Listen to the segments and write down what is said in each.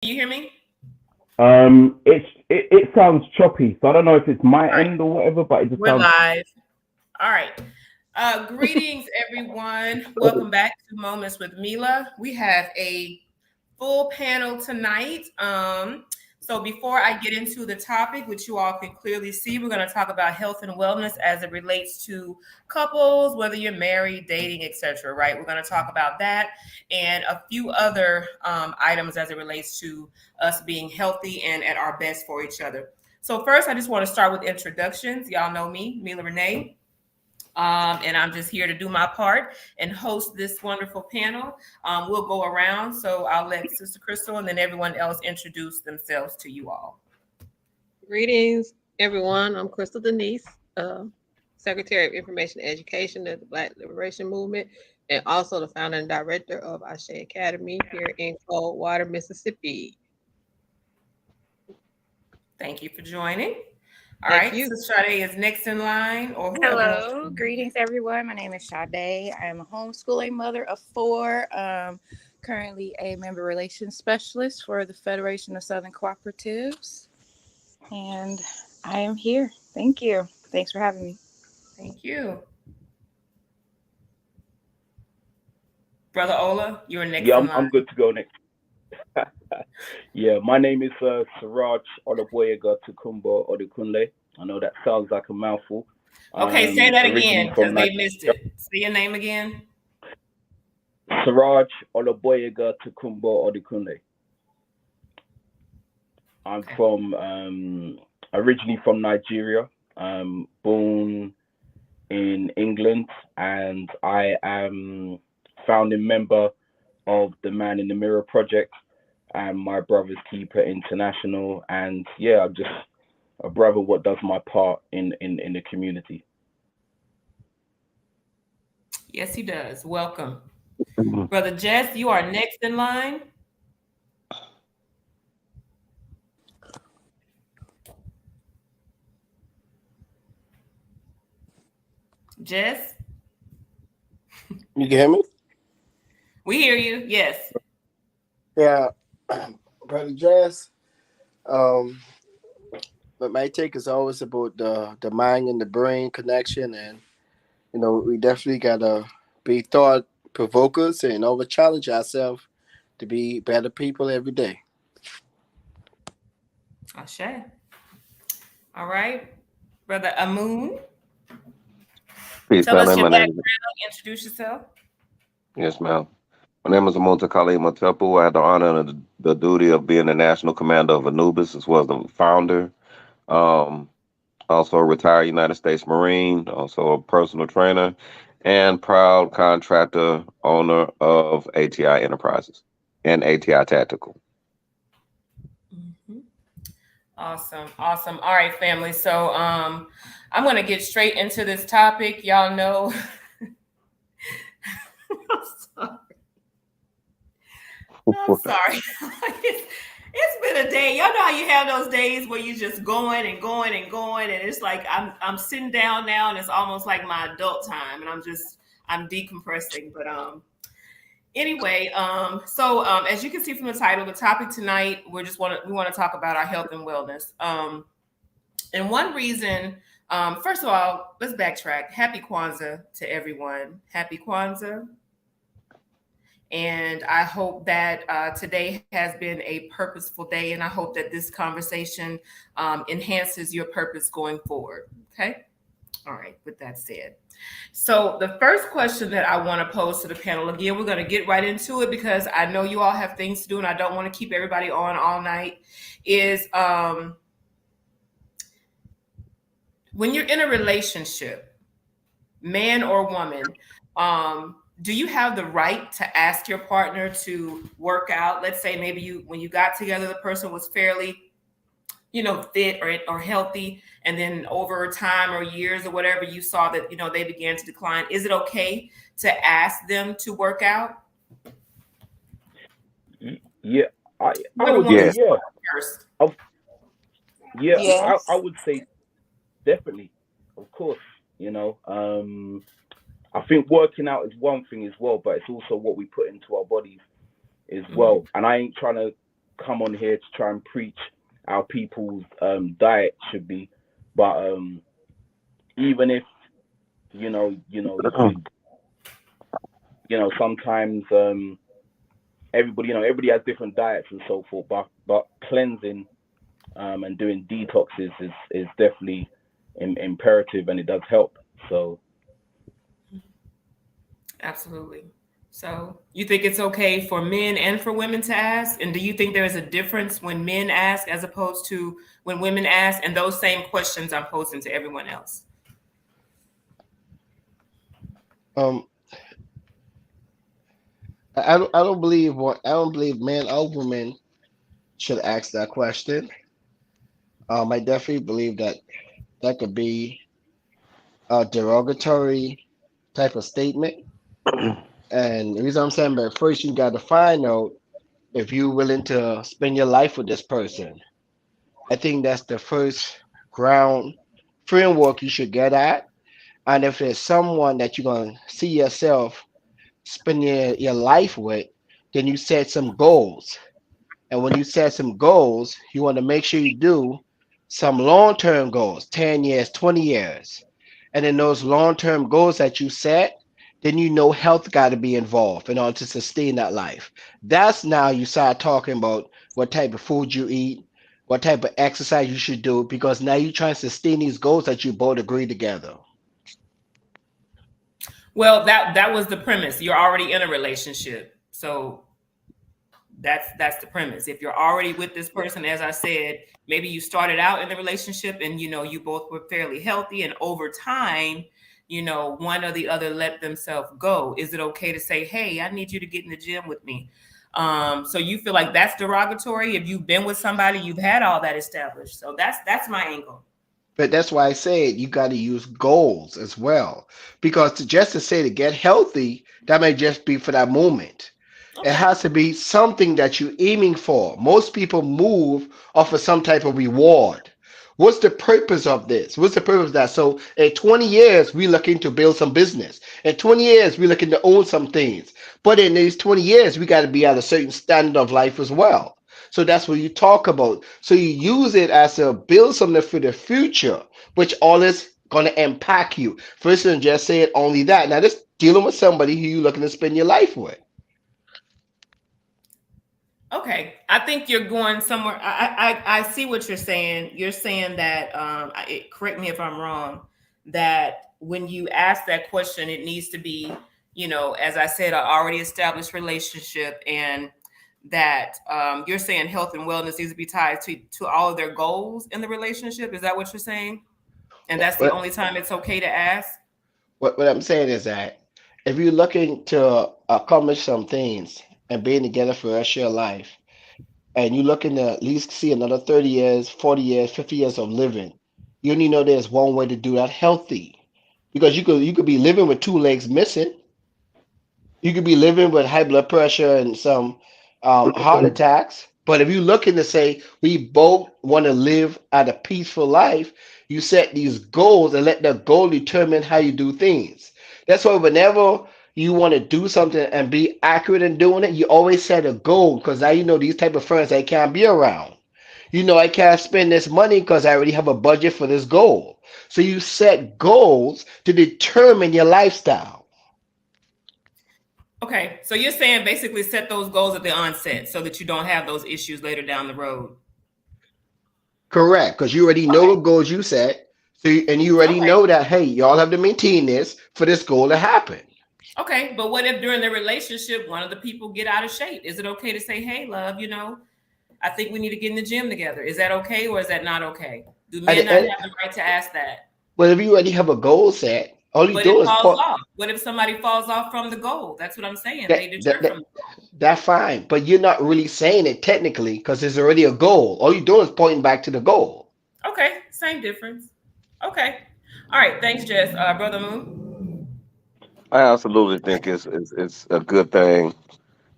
you hear me? It sounds choppy, so I don't know if it's my All right, end or whatever, but it just we're sounds. live. All right. Greetings, everyone. Welcome back to Moments with Mila. We have a full panel tonight. So before I get into the topic, which you all can clearly see, we're going to talk about health and wellness as it relates to couples, whether you're married, dating, etc. Right? We're going to talk about that and a few other items as it relates to us being healthy and at our best for each other. So first, I just want to start with introductions. Y'all know me, Mila Renee. And I'm just here to do my part and host this wonderful panel. We'll go around, so I'll let Sister Crystal and then everyone else introduce themselves to you all. Greetings, everyone. I'm Crystal Denise, Secretary of Information and Education of the Black Liberation Movement, and also the founder and director of Ashe Academy here in Coldwater, Mississippi. Thank you for joining. All Thank right, you. Sister Sade is next in line, or whoever wants Hello, to. greetings everyone. My name is Sade. I am a homeschooling mother of four. Currently a member relations specialist for the Federation of Southern Cooperatives, and I am here. Thank you. Thanks for having me. Thank you. Brother Ola, you're next Yeah, in I'm line. good to go next. Yeah, my name is Siraj Olaboyega Tukumbo Odukunle. I know that sounds like a mouthful. Okay, say that Originally again from because they Nigeria. missed it. Say your name again. Siraj Olaboyega Tukumbo Odukunle. I'm Okay. from originally from Nigeria. Born in England, and I am founding member of the Man in the Mirror Project and My Brother's Keeper International. And yeah, I'm just a brother what does my part in the community. Yes, he does. Welcome. Mhm. Brother Jess, you are next in line. Jess, You can hear me? we hear you. Yes. Yeah, brother Jazz. Um, but my take is always about the mind and the brain connection, and we definitely gotta be thought provokers and over challenge ourselves to be better people every day. Ashe. All right. Brother Amun, Peace, tell us family. your My name is background, introduce yourself. yes, ma'am. My name is Amonta Kali Matepu. I had the honor and the duty of being the national commander of Anubis, as well as the founder. Um, Also a retired United States Marine, also a personal trainer, and proud contractor owner of ATI Enterprises and ATI Tactical. Mhm. Awesome. Awesome. All right, family. So I'm gonna get straight into this topic. Y'all know I'm sorry. I'm sorry. It's been a day. Y'all know how you have those days where you just going and going and going, and it's like I'm sitting down now, and it's almost like my adult time, and I'm decompressing. But anyway, as you can see from the title, the topic tonight we want to talk about our health and wellness. And one reason, first of all, let's backtrack. Happy Kwanzaa to everyone. Happy Kwanzaa. And I hope that today has been a purposeful day, and I hope that this conversation enhances your purpose going forward. Okay. All right. With that said, so the first question that I want to pose to the panel, again, we're going to get right into it because I know you all have things to do, and I don't want to keep everybody on all night. Is when you're in a relationship, man or woman, do you have the right to ask your partner to work out? Let's say maybe when you got together, the person was fairly, fit or healthy, and then over time or years or whatever, you saw that they began to decline. Is it okay to ask them to work out? Yeah, I Whoever would wants say to Yes. yeah. start first. Of yeah, I Yes. would say definitely, of course. I think working out is one thing as well, but it's also what we put into our bodies as Mhm. well. And I ain't trying to come on here to try and preach how people's diet should be, but even if sometimes everybody has different diets and so forth, but cleansing and doing detoxes is definitely imperative, and it does help. So Absolutely. So you think it's okay for men and for women to ask? And do you think there is a difference when men ask as opposed to when women ask? And those same questions I'm posing to everyone else. I don't believe men or women should ask that question. I definitely believe that could be a derogatory type of statement. And the reason I'm saying, but first you got to find out if you're willing to spend your life with this person. I think that's the first ground framework you should get at. And if there's someone that you're going to see yourself spend your life with, then you set some goals. And when you set some goals, you want to make sure you do some long-term goals, 10 years, 20 years. And in those long-term goals that you set, then you know health got to be involved in order to sustain that life. That's now you start talking about what type of food you eat, what type of exercise you should do, because now you're trying to sustain these goals that you both agree together. Well, that was the premise. You're already in a relationship. So that's the premise. If you're already with this person, as I said, maybe you started out in the relationship and you both were fairly healthy, and over time, one or the other let themselves go. Is it okay to say, hey, I need you to get in the gym with me? So you feel like that's derogatory? If you've been with somebody, you've had all that established. So that's my angle. But that's why I said you got to use goals as well. Because just to say to get healthy, that may just be for that moment. Okay. It has to be something that you're aiming for. Most people move off of some type of reward. What's the purpose of this? What's the purpose of that? So in 20 years, we're looking to build some business. In 20 years, we're looking to own some things. But in these 20 years, we got to be at a certain standard of life as well. So that's what you talk about. So you use it as a build something for the future, which all is going to impact you. First, and just say it only that. Now, just dealing with somebody who you're looking to spend your life with. Okay, I think you're going somewhere. I see what you're saying. You're saying that, correct me if I'm wrong, that when you ask that question, it needs to be, as I said, an already established relationship, and that you're saying health and wellness needs to be tied to all of their goals in the relationship. Is that what you're saying? And that's the only time it's okay to ask? What I'm saying is that if you're looking to accomplish some things and being together for the rest of your life, and you're looking to at least see another 30 years, 40 years, 50 years of living, you only know there's one way to do that healthy. Because you could be living with two legs missing. You could be living with high blood pressure and some heart attacks. But if you're looking to say we both want to live at a peaceful life, you set these goals and let the goal determine how you do things. That's why whenever you want to do something and be accurate in doing it, you always set a goal, because now these type of friends I can't be around. I can't spend this money because I already have a budget for this goal. So you set goals to determine your lifestyle. Okay, so you're saying basically set those goals at the onset so that you don't have those issues later down the road. Correct, because you already know the goals you set, and you already know that, hey, y'all have to maintain this for this goal to happen. Okay, but what if during the relationship, one of the people get out of shape? Is it okay to say, hey, love, I think we need to get in the gym together? Is that okay, or is that not okay? Do men not have the right to ask that? Well, if you already have a goal set, all you do is off. What if somebody falls off from the goal? That's what I'm saying. That's fine, but you're not really saying it technically because there's already a goal. All you're doing is pointing back to the goal. Okay, same difference. Okay, all right. Thanks, Jess. Brother Moon. I absolutely think it's a good thing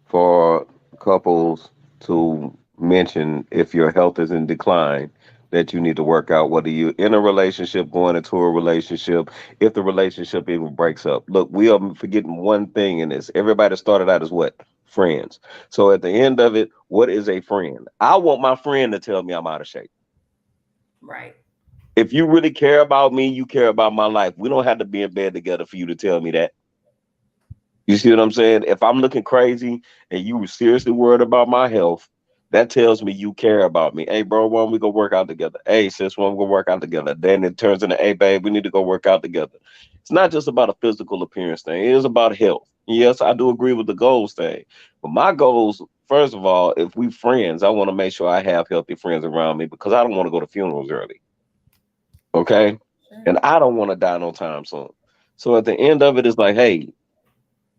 for couples to mention if your health is in decline, that you need to work out, whether you're in a relationship, going into a relationship, if the relationship even breaks up. Look, we are forgetting one thing in this. Everybody started out as what? friends. So at the end of it, what is a friend? I want my friend to tell me I'm out of shape. Right. If you really care about me, you care about my life. We don't have to be in bed together for you to tell me that. You see what I'm saying? If I'm looking crazy and you were seriously worried about my health, that tells me you care about me. Hey, bro, why don't we go work out together? Hey, sis, why don't we go work out together? Then it turns into, hey, babe, we need to go work out together. It's not just about a physical appearance thing. It is about health. Yes, I do agree with the goals thing. But my goals, first of all, if we friends, I want to make sure I have healthy friends around me because I don't want to go to funerals early. Okay? Sure. And I don't want to die no time soon. So at the end of it, it's like, hey,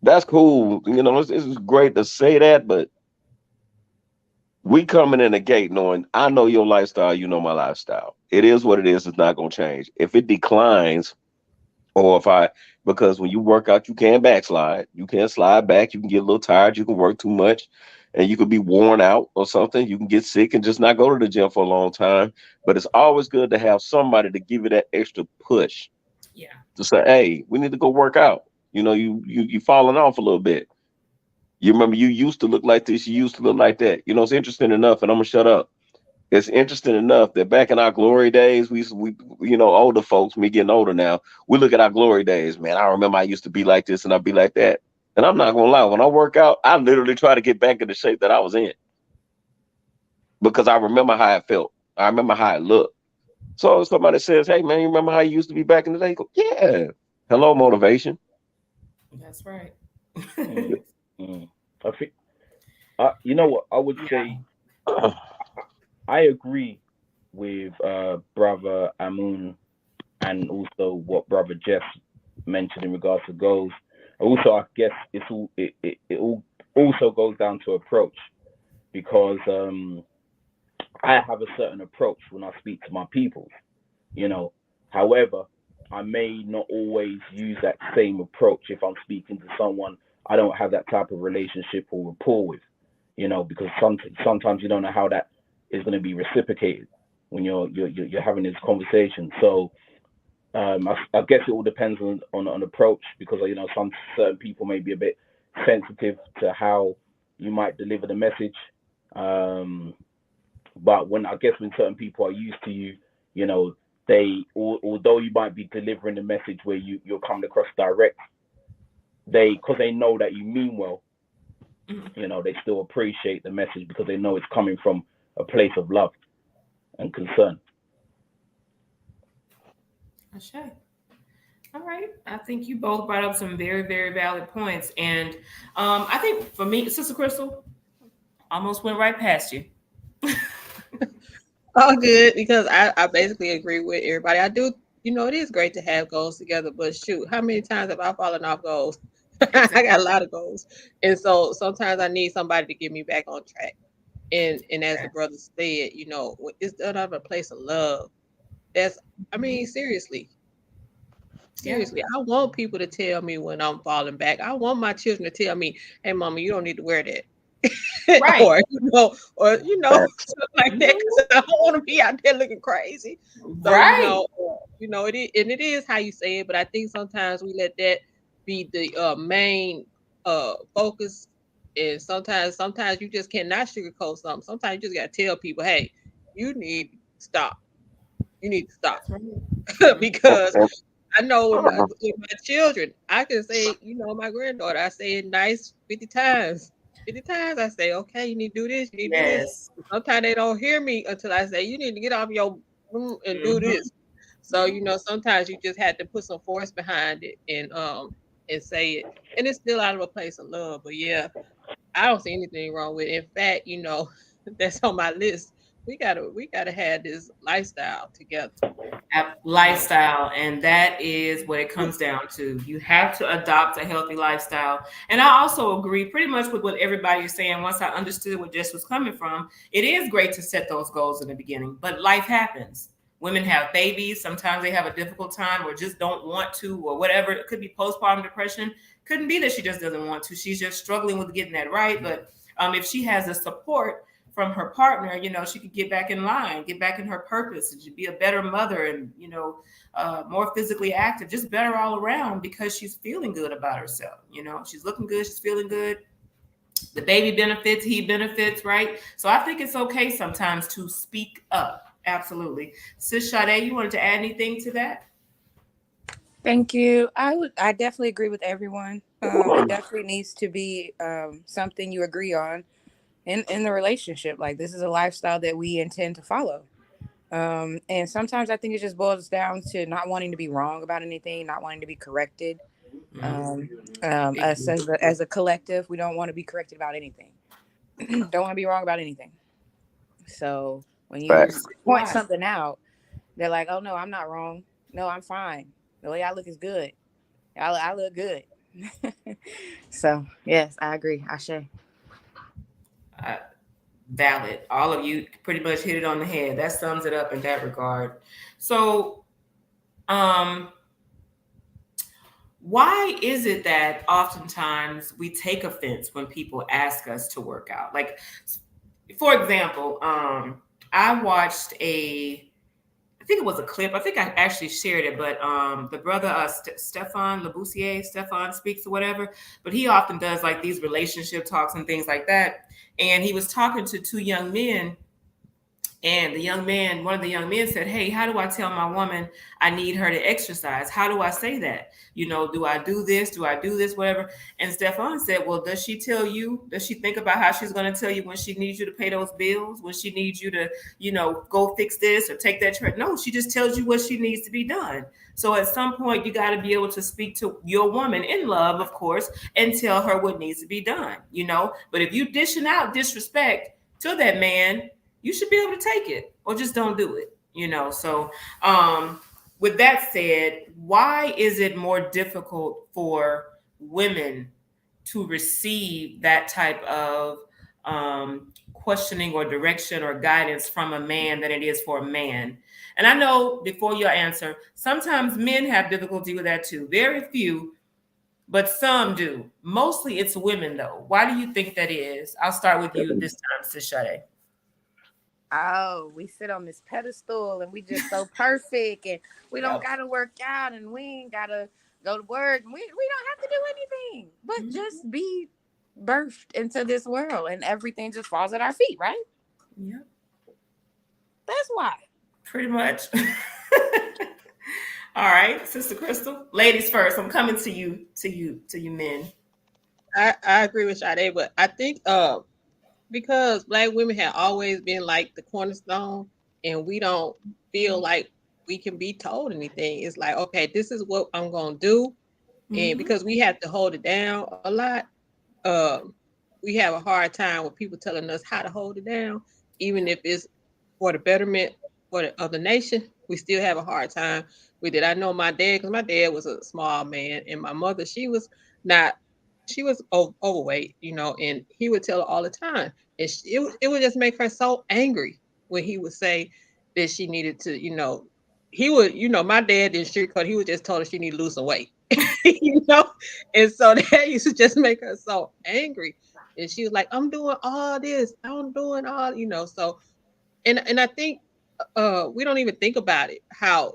that's cool. You know, it's great to say that, but we coming in the gate knowing I know your lifestyle, you know my lifestyle. It is what it is. It's not going to change. If it declines, or because when you work out, you can backslide. You can slide back. You can get a little tired. You can work too much and you could be worn out or something. You can get sick and just not go to the gym for a long time. But it's always good to have somebody to give you that extra push Yeah. to say, hey, we need to go work out. You know, you falling off a little bit. You remember you used to look like this, you used to look like that. You know, it's interesting enough, and I'm gonna shut up. It's interesting enough that back in our glory days, we you know, older folks, me getting older now, we look at our glory days, man. I remember I used to be like this and I'd be like that. And I'm not gonna lie, when I work out, I literally try to get back in the shape that I was in. Because I remember how it felt. I remember how it looked. So if somebody says, hey man, you remember how you used to be back in the day? You go, yeah. Hello, motivation. That's right. Mm, mm. I think, you know what, I would say I agree with brother Amun and also what brother Jeff mentioned in regards to goals. Also, I guess it all also goes down to approach because I have a certain approach when I speak to my people. You know, however, I may not always use that same approach if I'm speaking to someone I don't have that type of relationship or rapport with. You know, because sometimes you don't know how that is going to be reciprocated when you're having this conversation. So I guess it all depends on approach because you know some certain people may be a bit sensitive to how you might deliver the message. Um, but when certain people are used to you, you know, although you might be delivering the message where you're coming across direct, because they know that you mean well, you know, they still appreciate the message because they know it's coming from a place of love and concern. Okay. All right. I think you both brought up some very, very valid points. And I think for me, Sister Crystal, almost went right past you. All good because I basically agree with everybody. I do, you know, it is great to have goals together, but shoot, how many times have I fallen off goals? I got a lot of goals. And so sometimes I need somebody to get me back on track. And as the brother said, you know, it's done out of a place of love. That's I mean, seriously. Yeah. Seriously, I want people to tell me when I'm falling back. I want my children to tell me, "Hey, mama, you don't need to wear that," Right. or Facts. stuff like that. Because I don't want to be out there looking crazy. So Right. it is, and it is how you say it. But I think sometimes we let that be the main focus, and sometimes you just cannot sugarcoat something. Sometimes you just gotta tell people, "Hey, you need to stop. You need to stop," That's right. Mhm. because And, I know uh, with my children, I can say, my granddaughter, I say it nice 50 times. 50 times I say, okay, you need to do this, you need to do this. Yes. Sometimes they don't hear me until I say, you need to get off your and do Mhm. this. So, sometimes you just had to put some force behind it and say it. And it's still out of a place of love. But yeah, I don't see anything wrong with it. In fact, that's on my list. We gotta have this lifestyle together. Lifestyle, and that is what it comes down to. You have to adopt a healthy lifestyle. And I also agree pretty much with what everybody is saying. Once I understood where Jess was coming from, it is great to set those goals in the beginning, but life happens. Women have babies, sometimes they have a difficult time or just don't want to, or whatever. It could be postpartum depression, couldn't be that she just doesn't want to, she's just struggling with getting that right. But if she has the support from her partner, she could get back in line, get back in her purpose, and she'd be a better mother and, more physically active, just better all around because she's feeling good about herself. She's looking good, she's feeling good. the baby benefits, he benefits, right? So I think it's okay sometimes to speak up. Absolutely. Sis Sade, you wanted to add anything to that? Thank you. I definitely agree with everyone. It definitely needs to be something you agree on in the relationship. Like, this is a lifestyle that we intend to follow. And sometimes I think it just boils down to not wanting to be wrong about anything, not wanting to be corrected. Us as a collective, we don't want to be corrected about anything. Don't want to be wrong about anything. So when you Facts. point something out, they're like, "Oh no, I'm not wrong. No, I'm fine. The way I look is good. I look good." So yes, I agree. Ashe. Valid. All of you pretty much hit it on the head. That sums it up in that regard. So, why is it that oftentimes we take offense when people ask us to work out? Like, for example, I watched I think it was a clip. I think I actually shared it, but the brother Stefan Labussier, Stefan Speaks or whatever, but he often does like these relationship talks and things like that. And he was talking to two young men, and one of the young men said, "Hey, how do I tell my woman I need her to exercise? How do I say that? Do I do this? Do I do this? Whatever." And Stefan said, "Well, does she tell you? Does she think about how she's going to tell you when she needs you to pay those bills? When she needs you to, go fix this or take that trip? No, she just tells you what she needs to be done. So at some point, you got to be able to speak to your woman in love, of course, and tell her what needs to be done. But if you dishing out disrespect to that man, you should be able to take it, or just don't do it. So with that said, why is it more difficult for women to receive that type of questioning or direction or guidance from a man than it is for a man? And I know, before your answer, sometimes men have difficulty with that too. Very few, but some do. Mostly it's women though. Why do you think that is? I'll start with you this time, Sis Sade. Oh, we sit on this pedestal and we just so perfect, and we don't Yep. gotta work out, and we ain't gotta go to work. We don't have to do anything but just be birthed into this world, and everything just falls at our feet, right? Yeah, That's why. pretty much. All right, Sister Crystal. Ladies first. I'm coming to you men. I agree with Sade, but I think because Black women have always been like the cornerstone, and we don't feel like we can be told anything. It's like, okay, this is what I'm gonna do, and because we have to hold it down a lot, we have a hard time with people telling us how to hold it down, even if it's for the betterment of the nation. We still have a hard time with it. I know my dad, because my dad was a small man, and my mother, she was not. She was overweight, and he would tell her all the time, and it would just make her so angry when he would say that she needed to, he would, my dad didn't sugarcoat. He would just tell her she needed to lose some weight, and so that used to just make her so angry. And she was like, "I'm doing all this, I'm doing all," So, and I think we don't even think about it, how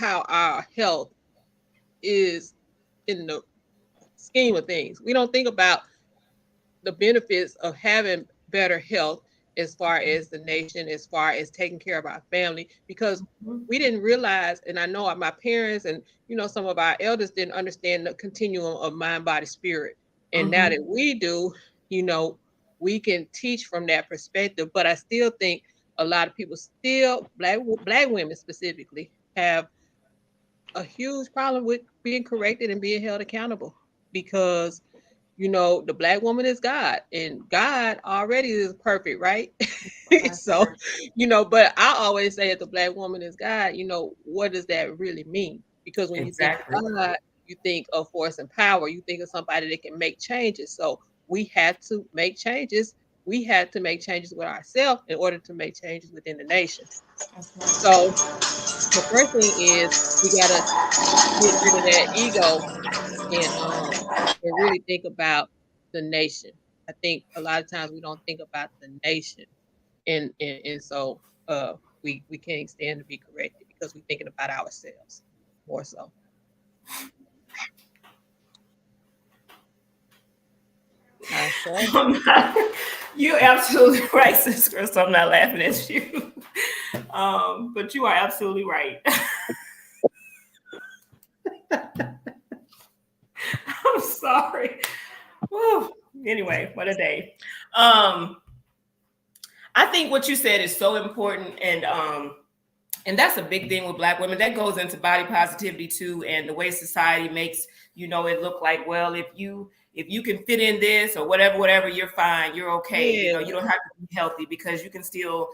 our health is in the scheme of things. We don't think about the benefits of having better health as far as the nation, as far as taking care of our family, because we didn't realize, and I know my parents and some of our elders didn't understand the continuum of mind, body, spirit. And now that we do, we can teach from that perspective. But I still think a lot of people still, black women specifically, have a huge problem with being corrected and being held accountable, because the Black woman is God, and God already is perfect, right? So, but I always say that the Black woman is God. What does that really mean? Because when you think Exactly. of God, you think of force and power, you think of somebody that can make changes. So we had to make changes. We had to make changes with ourselves in order to make changes within the nation. So the first thing is we gotta get rid of that ego, and really think about the nation. I think a lot of times we don't think about the nation, and so we can't stand to be corrected because we're thinking about ourselves more so. You're absolutely right, Sis Crystal. I'm not laughing at you. But you are absolutely right. I'm sorry. Whew. Anyway, what a day. I think what you said is so important, and that's a big thing with Black women. That goes into body positivity too, and the way society makes it look like, well, if you can fit in this or whatever, you're fine, you're okay. Yeah. You don't have to be healthy because you can still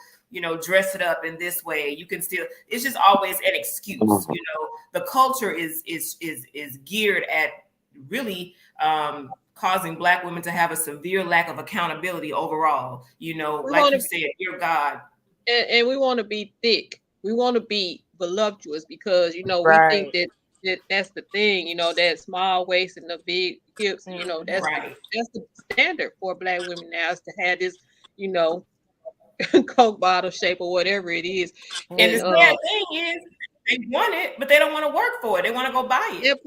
dress it up in this way. You can still. It's just always an excuse. The culture is geared at really causing Black women to have a severe lack of accountability overall. Like you said, you're God, and we want to be thick. We want to be voluptuous because we think that's the thing. That small waist and the big hips. That's the standard for Black women now, is to have this Coke bottle shape or whatever it is. And the sad thing is, they want it, but they don't want to work for it. They want to go buy it.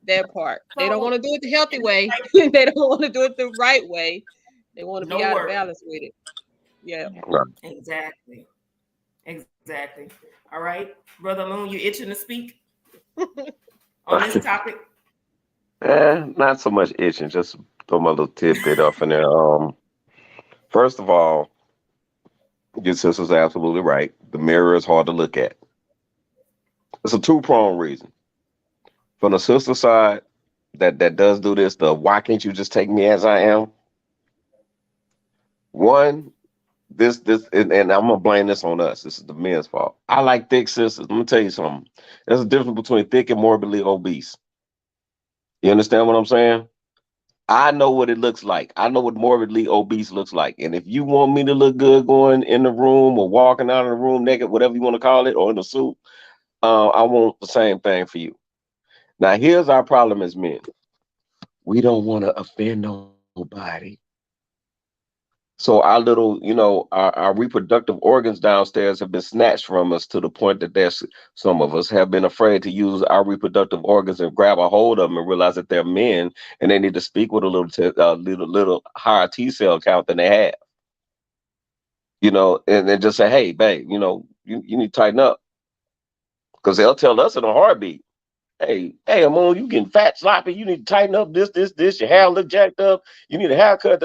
That part. They don't want to do it the healthy way. They don't want to do it the right way. They want to be out of balance with it. Yeah. Exactly. All right, Brother Moon, you itching to speak on this topic? Not so much itching, just throw my little tidbit off in there. First of all, your sister's absolutely right. The mirror is hard to look at. It's a two-pronged reason. From the sister side, that does do this, why can't you just take me as I am? One, this and I'm gonna blame this on us. This is the men's fault. I like thick sisters. Let me tell you something. There's a difference between thick and morbidly obese. You understand what I'm saying? I know what it looks like. I know what morbidly obese looks like. And if you want me to look good going in the room or walking out of the room naked, whatever you want to call it, or in a suit, I want the same thing for you. Now, here's our problem as men. We don't want to offend nobody. So our little, our reproductive organs downstairs have been snatched from us to the point that some of us have been afraid to use our reproductive organs and grab a hold of them and realize that they're men and they need to speak with a little higher T cell count than they have. And then just say, hey, babe, you need to tighten up, because they'll tell us in a heartbeat. Hey, Amon, you getting fat, sloppy. You need to tighten up this. Your hair look jacked up. You need a haircut.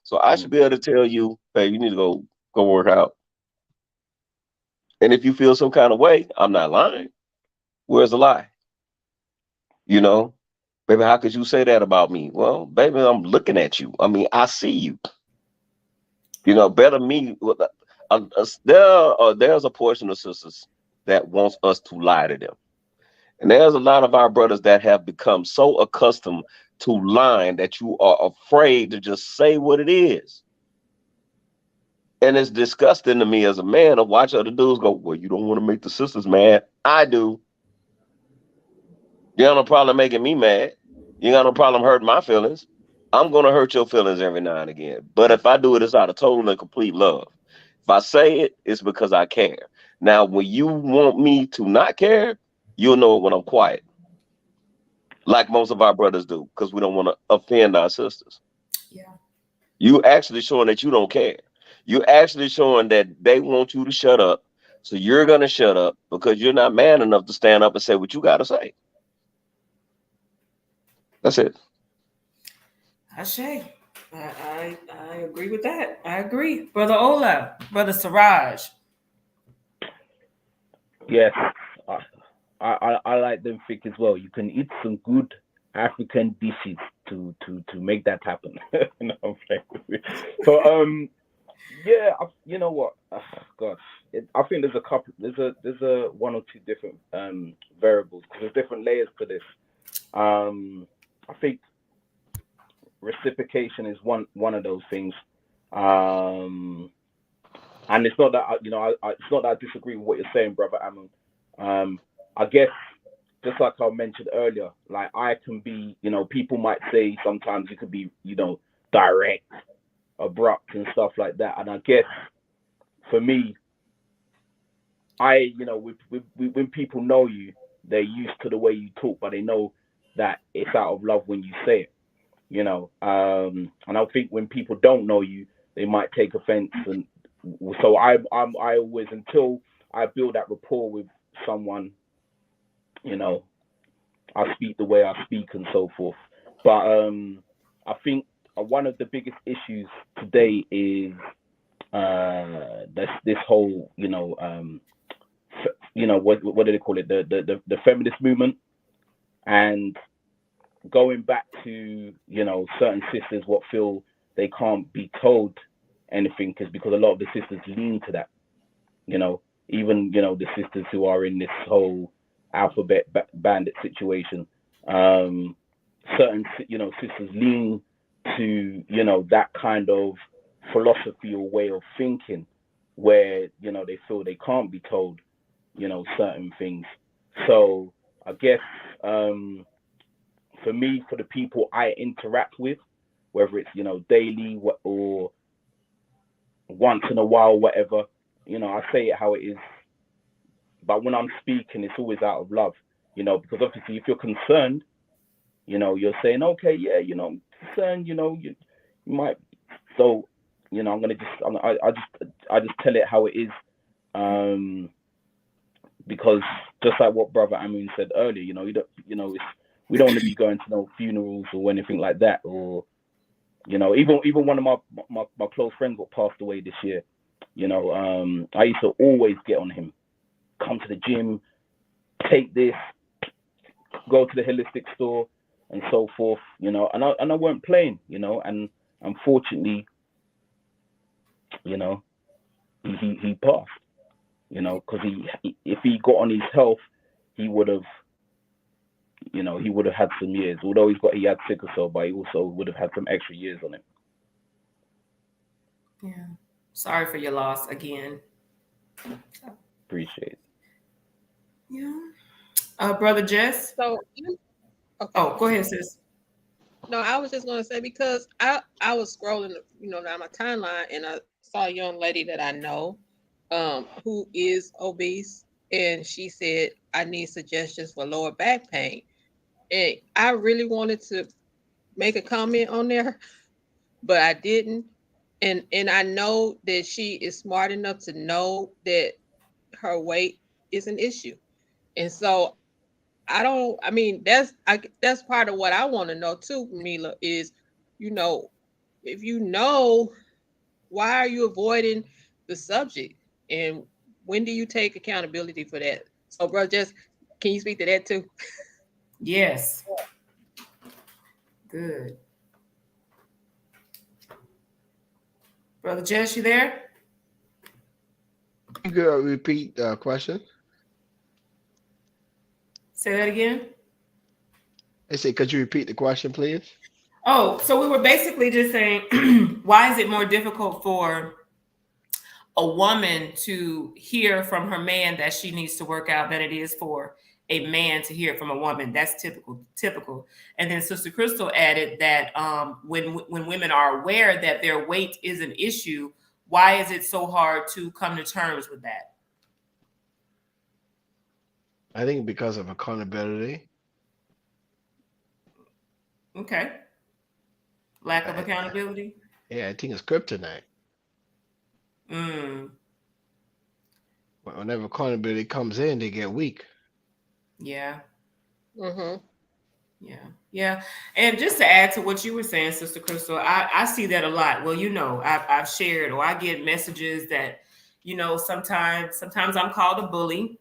So I should be able to tell you, hey, you need to go work out. And if you feel some kind of way, I'm not lying. Where's the lie? Baby, how could you say that about me? Well, baby, I'm looking at you. I mean, I see you. Better me. There's a portion of sisters that wants us to lie to them. And there's a lot of our brothers that have become so accustomed to lying that you are afraid to just say what it is. And it's disgusting to me as a man to watch other dudes go, well, you don't want to make the sisters mad. I do. You got no problem making me mad. You got no problem hurting my feelings. I'm going to hurt your feelings every now and again. But if I do it, it's out of total and complete love. If I say it, it's because I care. Now, when you want me to not care, you'll know it when I'm quiet, like most of our brothers do, because we don't want to offend our sisters. Yeah. You actually showing that you don't care. You actually showing that they want you to shut up. So you're going to shut up because you're not man enough to stand up and say what you got to say. That's it. Ashe. I agree with that. I agree. Brother Ola, Brother Siraj. Yes. I like them thick as well. You can eat some good African dishes to make that happen. No, so yeah, you know what? God, I think there's a couple. There's a one or two different variables, because there's different layers to this. I think reciprocation is one of those things. And it's not that it's not that I disagree with what you're saying, brother Ammon. I guess just like I mentioned earlier, like I can be, people might say sometimes you could be, direct, abrupt and stuff like that. And I guess for me, when people know you, they're used to the way you talk, but they know that it's out of love when you say it. And I think when people don't know you, they might take offense. And so I always, until I build that rapport with someone, I speak the way I speak and so forth. But I think one of the biggest issues today is this whole, what do they call it, the feminist movement, and going back to certain sisters what feel they can't be told anything is because a lot of the sisters lean to that. Even the sisters who are in this whole alphabet bandit situation, certain sisters lean to that kind of philosophy or way of thinking where they feel they can't be told certain things. So I guess for me, for the people I interact with, whether it's daily or once in a while, whatever, I say it how it is. But when I'm speaking, it's always out of love, because obviously if you're concerned, you're saying, okay, yeah, I'm concerned, you might. So, I'm gonna I just tell it how it is, because just like what Brother Amun said earlier, you don't, we don't want to be going to no funerals or anything like that, or even one of my close friends got passed away this year. I used to always get on him, come to the gym, take this, go to the holistic store, and so forth. And I weren't playing, and unfortunately, he passed, because if he got on his health, he would have. He would have had some years. Although he had sickle cell, but he also would have had some extra years on him. Yeah. Sorry for your loss again. Appreciate it. Yeah. Brother Jess. So, okay. Oh, go ahead, sis. No, I was just going to say, because I was scrolling, down my timeline, and I saw a young lady that I know, who is obese, and she said, I need suggestions for lower back pain. And I really wanted to make a comment on there, but I didn't. And I know that she is smart enough to know that her weight is an issue. And so that's part of what I want to know too, Mila, is, if why are you avoiding the subject? And when do you take accountability for that? So, bro, just can you speak to that too? Yes. Good. Brother Jess, you there? You could repeat the question. Say that again. I said, could you repeat the question, please? Oh, so we were basically just saying, why is it more difficult for a woman to hear from her man that she needs to work out than it is for a man to hear from a woman? That's typical. And then Sister Crystal added that when women are aware that their weight is an issue, why is it so hard to come to terms with that? I think because of accountability. Okay. Lack of accountability? Yeah, I think it's kryptonite. Mm. Whenever accountability comes in, they get weak. Yeah. Mm-hmm. Yeah. And just to add to what you were saying, Sister Crystal, I see that a lot. Well, I've shared, or I get messages that, sometimes I'm called a bully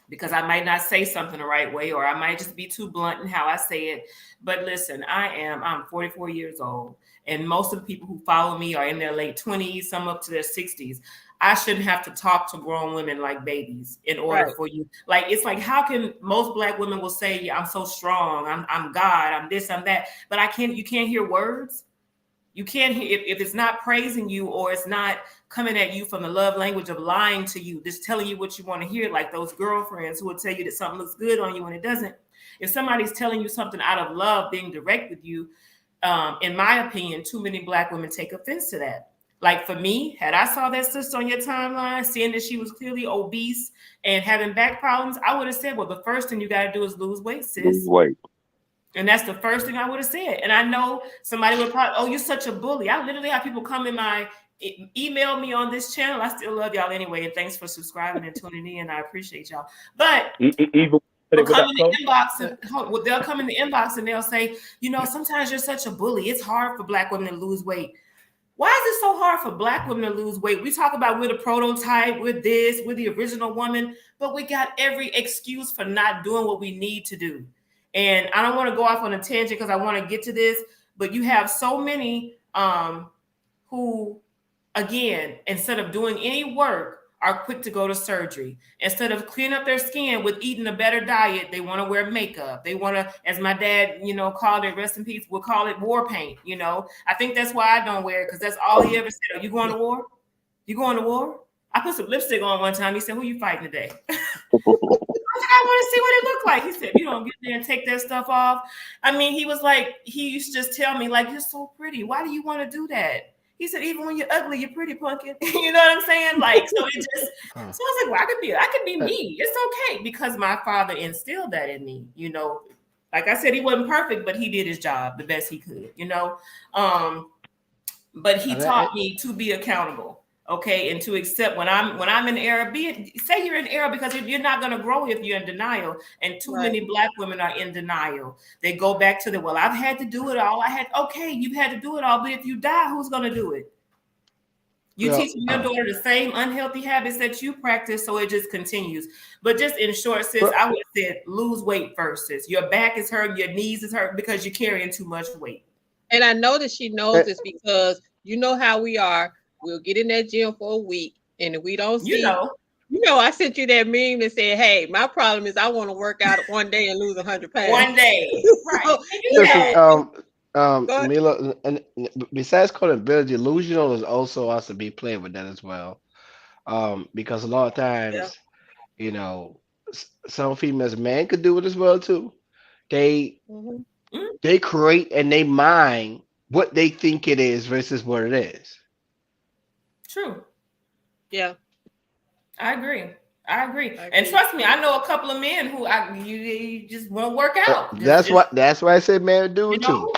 because I might not say something the right way, or I might just be too blunt in how I say it. But listen, I'm 44 years old, and most of the people who follow me are in their late 20s, some up to their 60s. I shouldn't have to talk to grown women like babies in order for you. Like, it's like, how can most Black women will say, yeah, I'm so strong, I'm God, I'm this, I'm that, but you can't hear words. You can't hear, if it's not praising you, or it's not coming at you from the love language of lying to you, just telling you what you want to hear, like those girlfriends who will tell you that something looks good on you when it doesn't. If somebody's telling you something out of love, being direct with you, in my opinion, too many Black women take offense to that. Like, for me, had I saw that sister on your timeline, seeing that she was clearly obese and having back problems, I would have said, well, the first thing you got to do is lose weight, sis. Lose weight. And that's the first thing I would have said. And I know somebody would probably, oh, you're such a bully. I literally have people come in email me on this channel. I still love y'all anyway. And thanks for subscribing and tuning in. I appreciate y'all. But Even they'll come in the inbox and they'll say, sometimes you're such a bully. It's hard for Black women to lose weight. Why is it so hard for Black women to lose weight? We talk about we're the prototype, we're the original woman, but we got every excuse for not doing what we need to do. And I don't want to go off on a tangent because I want to get to this, but you have so many who, again, instead of doing any work, are quick to go to surgery. Instead of cleaning up their skin with eating a better diet, they want to wear makeup. They want to, as my dad, called it, rest in peace, we'll call it war paint. I think that's why I don't wear it, because that's all he ever said. Are you going to war? You going to war? I put some lipstick on one time. He said, who you fighting today? I want to see what it looked like. He said, you don't get there and take that stuff off. I mean, he was like, he used to just tell me, like, you're so pretty. Why do you want to do that? He said, even when you're ugly, you're pretty, pumpkin. You know what I'm saying? Like, so it just, so I was like, well, I could be me. It's okay, because my father instilled that in me, Like I said, he wasn't perfect, but he did his job the best he could, But he taught me to be accountable. Okay, and to accept when I'm in error, say you're in error, because you're not going to grow if you're in denial. And too many Black women are in denial. They go back to I've had to do it all. Okay, you've had to do it all, but if you die, who's going to do it? You teaching your daughter the same unhealthy habits that you practice, so it just continues. But just in short, sis, I would have said lose weight first, sis. Your back is hurting, your knees is hurting because you're carrying too much weight. And I know that she knows this because you know how we are. We'll get in that gym for a week, and if we don't see, I sent you that meme that said, "Hey, my problem is I want to work out one day and lose 100 pounds." One day, right? Listen, Mila, and besides calling delusional, is also has to be playing with that as well, because a lot of times, some females, men could do it as well too. They create in their mind what they think it is versus what it is. True. Yeah. I agree. And trust me, I know a couple of men who you just won't work out. That's why I said men do it too.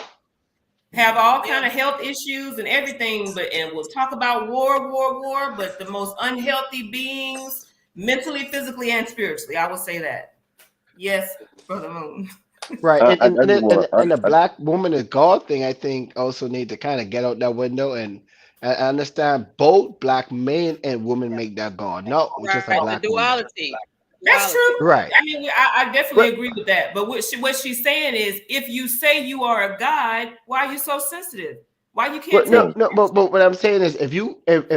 Have all kind of health issues and everything, and we'll talk about war, but the most unhealthy beings, mentally, physically, and spiritually. I will say that. Yes, Brother Moon. Right. And the Black woman is God thing, I think, also need to kind of get out that window and I understand both Black men and women make that God, not just a Black duality. Woman. That's true. Right. I mean, I definitely agree with that. But what she's saying is, if you say you are a God, why are you so sensitive? Why you can't? But what I'm saying is, if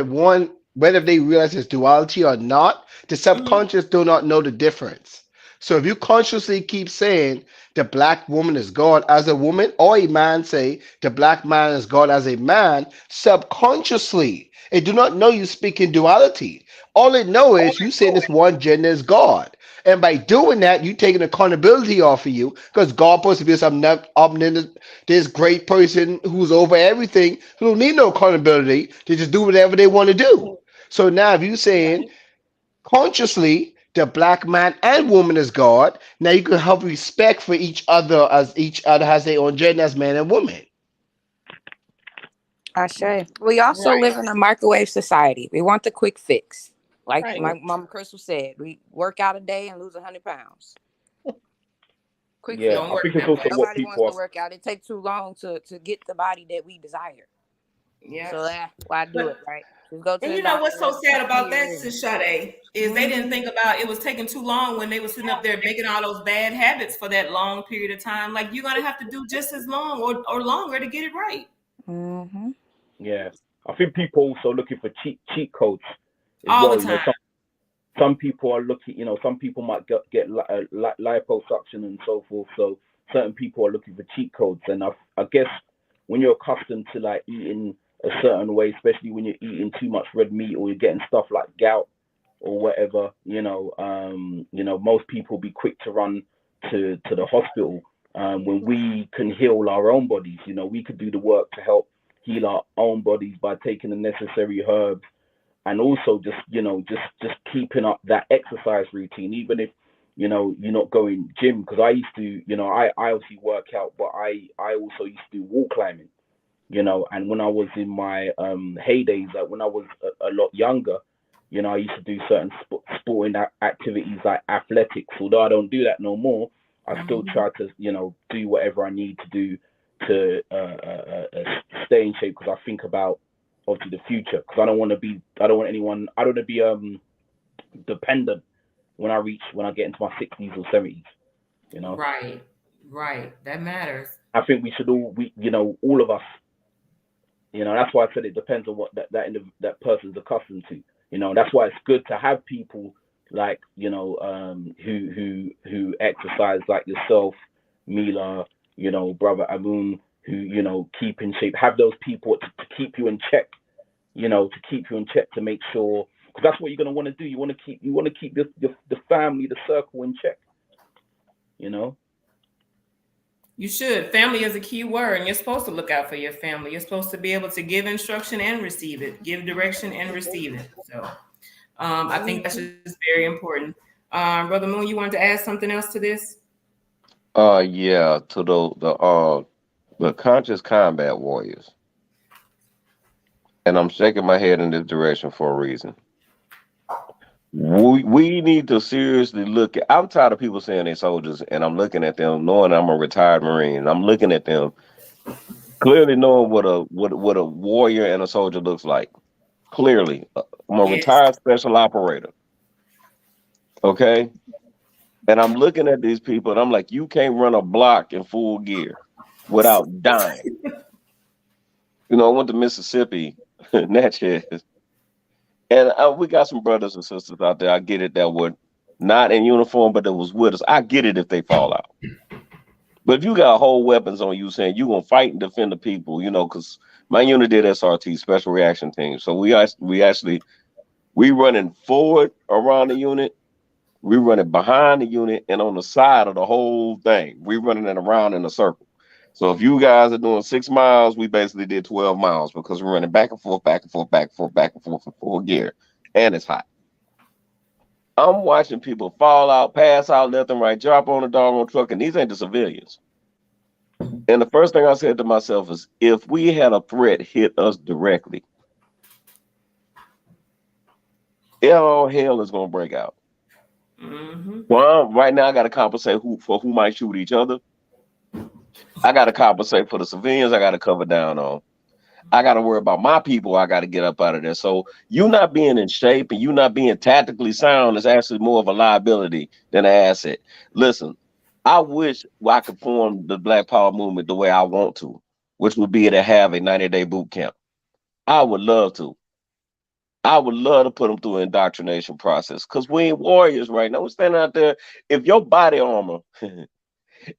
one, whether they realize it's duality or not, the subconscious do not know the difference. So if you consciously keep saying the Black woman is God as a woman, or a man say the Black man is God as a man, subconsciously, it do not know you speak in duality. All it know is you say this one gender is God. And by doing that, you taking accountability off of you, because God supposed to be some omnipotent, this great person who's over everything, who don't need no accountability. They just do whatever they want to do. So now if you saying consciously the Black man and woman is God, now you can have respect for each other as each other has their own gender as man and woman. Ashe. We also live in a microwave society. We want the quick fix. Like my mama Crystal said, we work out a day and lose 100 pounds. Quick fix. I think it's also what people wants to work out. It takes too long to get the body that we desire. Yeah. So that's why I do it, right? Go to and you know what's so sad about that, Sis Sade, is they didn't think about it was taking too long when they were sitting up there making all those bad habits for that long period of time. Like, you're gonna have to do just as long or longer to get it right. Mm-hmm. Yeah, I think people also looking for cheat codes all the time. Some people are looking, some people might get liposuction and so forth. So certain people are looking for cheat codes, and I guess when you're accustomed to like eating a certain way, especially when you're eating too much red meat or you're getting stuff like gout or whatever, most people be quick to run to the hospital when we can heal our own bodies. We could do the work to help heal our own bodies by taking the necessary herbs, and also just keeping up that exercise routine. Even if you know, you're not going gym, because I used to, you know, I obviously work out, but I also used to do wall climbing, you know. And when I was in my heydays, like when I was a lot younger, you know, I used to do certain sporting activities like athletics. Although I don't do that no more, I still try to, you know, do whatever I need to do to stay in shape, because I think about obviously the future, because I don't want to be dependent when I get into my 60s or 70s, you know. Right. That matters. I think we should you know, all of us, you know. That's why I said it depends on what that person's accustomed to, you know. That's why it's good to have people like, you know, who exercise like yourself, Mila, you know, brother Amun, who, you know, keep in shape. Have those people to keep you in check, you know, to make sure, because that's what you're gonna want to do. You want to keep the family, the circle in check, you know. You should. Family is a key word, and you're supposed to look out for your family. You're supposed to be able to give instruction and receive it, give direction and receive it. So I think that's just very important. Brother Moon, you wanted to add something else to this? Yeah, to the conscious combat warriors. And I'm shaking my head in this direction for a reason. We need to seriously look at. I'm tired of people saying they're soldiers, and I'm looking at them knowing I'm a retired Marine. And I'm looking at them clearly knowing what a warrior and a soldier looks like. Clearly, I'm a retired special operator. Okay, and I'm looking at these people, and I'm like, you can't run a block in full gear without dying. You know, I went to Mississippi, Natchez, and we got some brothers and sisters out there. I get it, that were not in uniform, but that was with us. I get it if they fall out. But if you got whole weapons on you saying you're going to fight and defend the people, you know, because my unit did SRT, Special Reaction Team. So we running forward around the unit. We running behind the unit and on the side of the whole thing. We running it around in a circle. So if you guys are doing 6 miles, we basically did 12 miles, because we're running back and forth, back and forth, back and forth, back and forth in full gear. And it's hot. I'm watching people fall out, pass out left and right, drop on the doggone truck, and these ain't the civilians. And the first thing I said to myself is, if we had a threat hit us directly, all hell is going to break out. Well, right now I got to compensate who might shoot each other. I got to compensate for the civilians I got to cover down on. I got to worry about my people. I got to get up out of there. So you not being in shape and you not being tactically sound is actually more of a liability than an asset. Listen, I wish I could form the Black Power movement the way I want to, which would be to have a 90-day boot camp. I would love to. I would love to put them through an indoctrination process, because we ain't warriors right now. We're standing out there. If your body armor,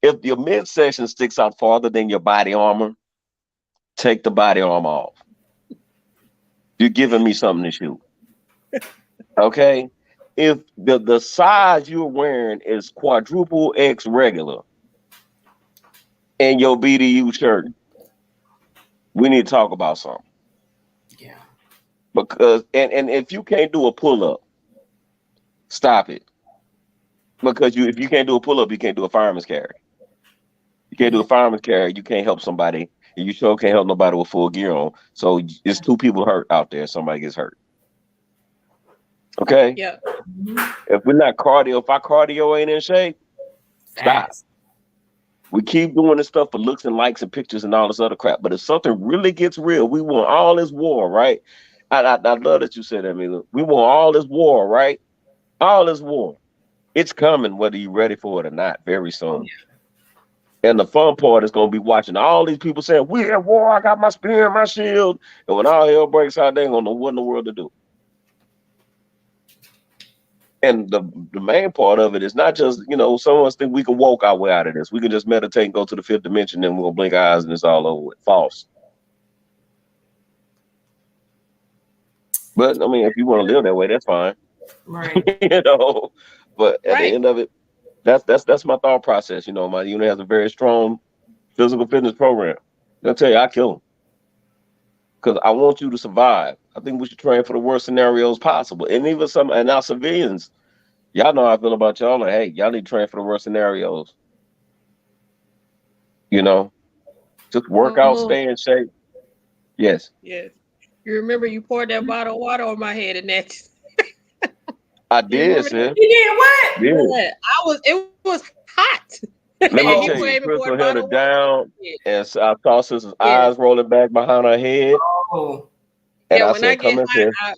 if your midsection sticks out farther than your body armor, take the body armor off. You're giving me something to shoot. Okay? If the size you're wearing is quadruple X regular and your BDU shirt, we need to talk about something. Yeah. Because and if you can't do a pull-up, stop it. Because if you can't do a pull-up, you can't do a fireman's carry. You can't do a fireman's carry, you can't help somebody. You sure can't help nobody with full gear on. So it's 2 people hurt out there. Somebody gets hurt. Okay? Yeah. If we're not cardio, if our cardio ain't in shape, stop. We keep doing this stuff for looks and likes and pictures and all this other crap. But if something really gets real, we want all this war, right? I love that you said that, Mila. We want all this war, right? All this war. It's coming, whether you're ready for it or not, very soon. Yeah. And the fun part is going to be watching all these people saying, we at war, I got my spear and my shield. And when all hell breaks out, they ain't going to know what in the world to do. And the main part of it is not just, you know, some of us think we can walk our way out of this. We can just meditate and go to the 5th dimension, and we're going to blink our eyes and it's all over with. False. But, I mean, if you want to live that way, that's fine. Right. You know, but at the end of it, that's my thought process. You know, my unit has a very strong physical fitness program. I'll tell you, I kill them because I want you to survive. I think we should train for the worst scenarios possible. And even and our civilians, Y'all know how I feel about y'all. Like, hey, y'all need to train for the worst scenarios. You know, just work out, Moon, stay in shape. Yes, yes. You remember you poured that bottle of water on my head and that. I You did, remember sis. that? You did what? Did. Yeah, it was hot. Let me And you tell Oh, you, came and poured Crystal a held bottle it of water on down, my head. and so I saw sister's Yes. eyes rolling back behind her head, oh. and Yeah, I when I said, "Come get in here." hot,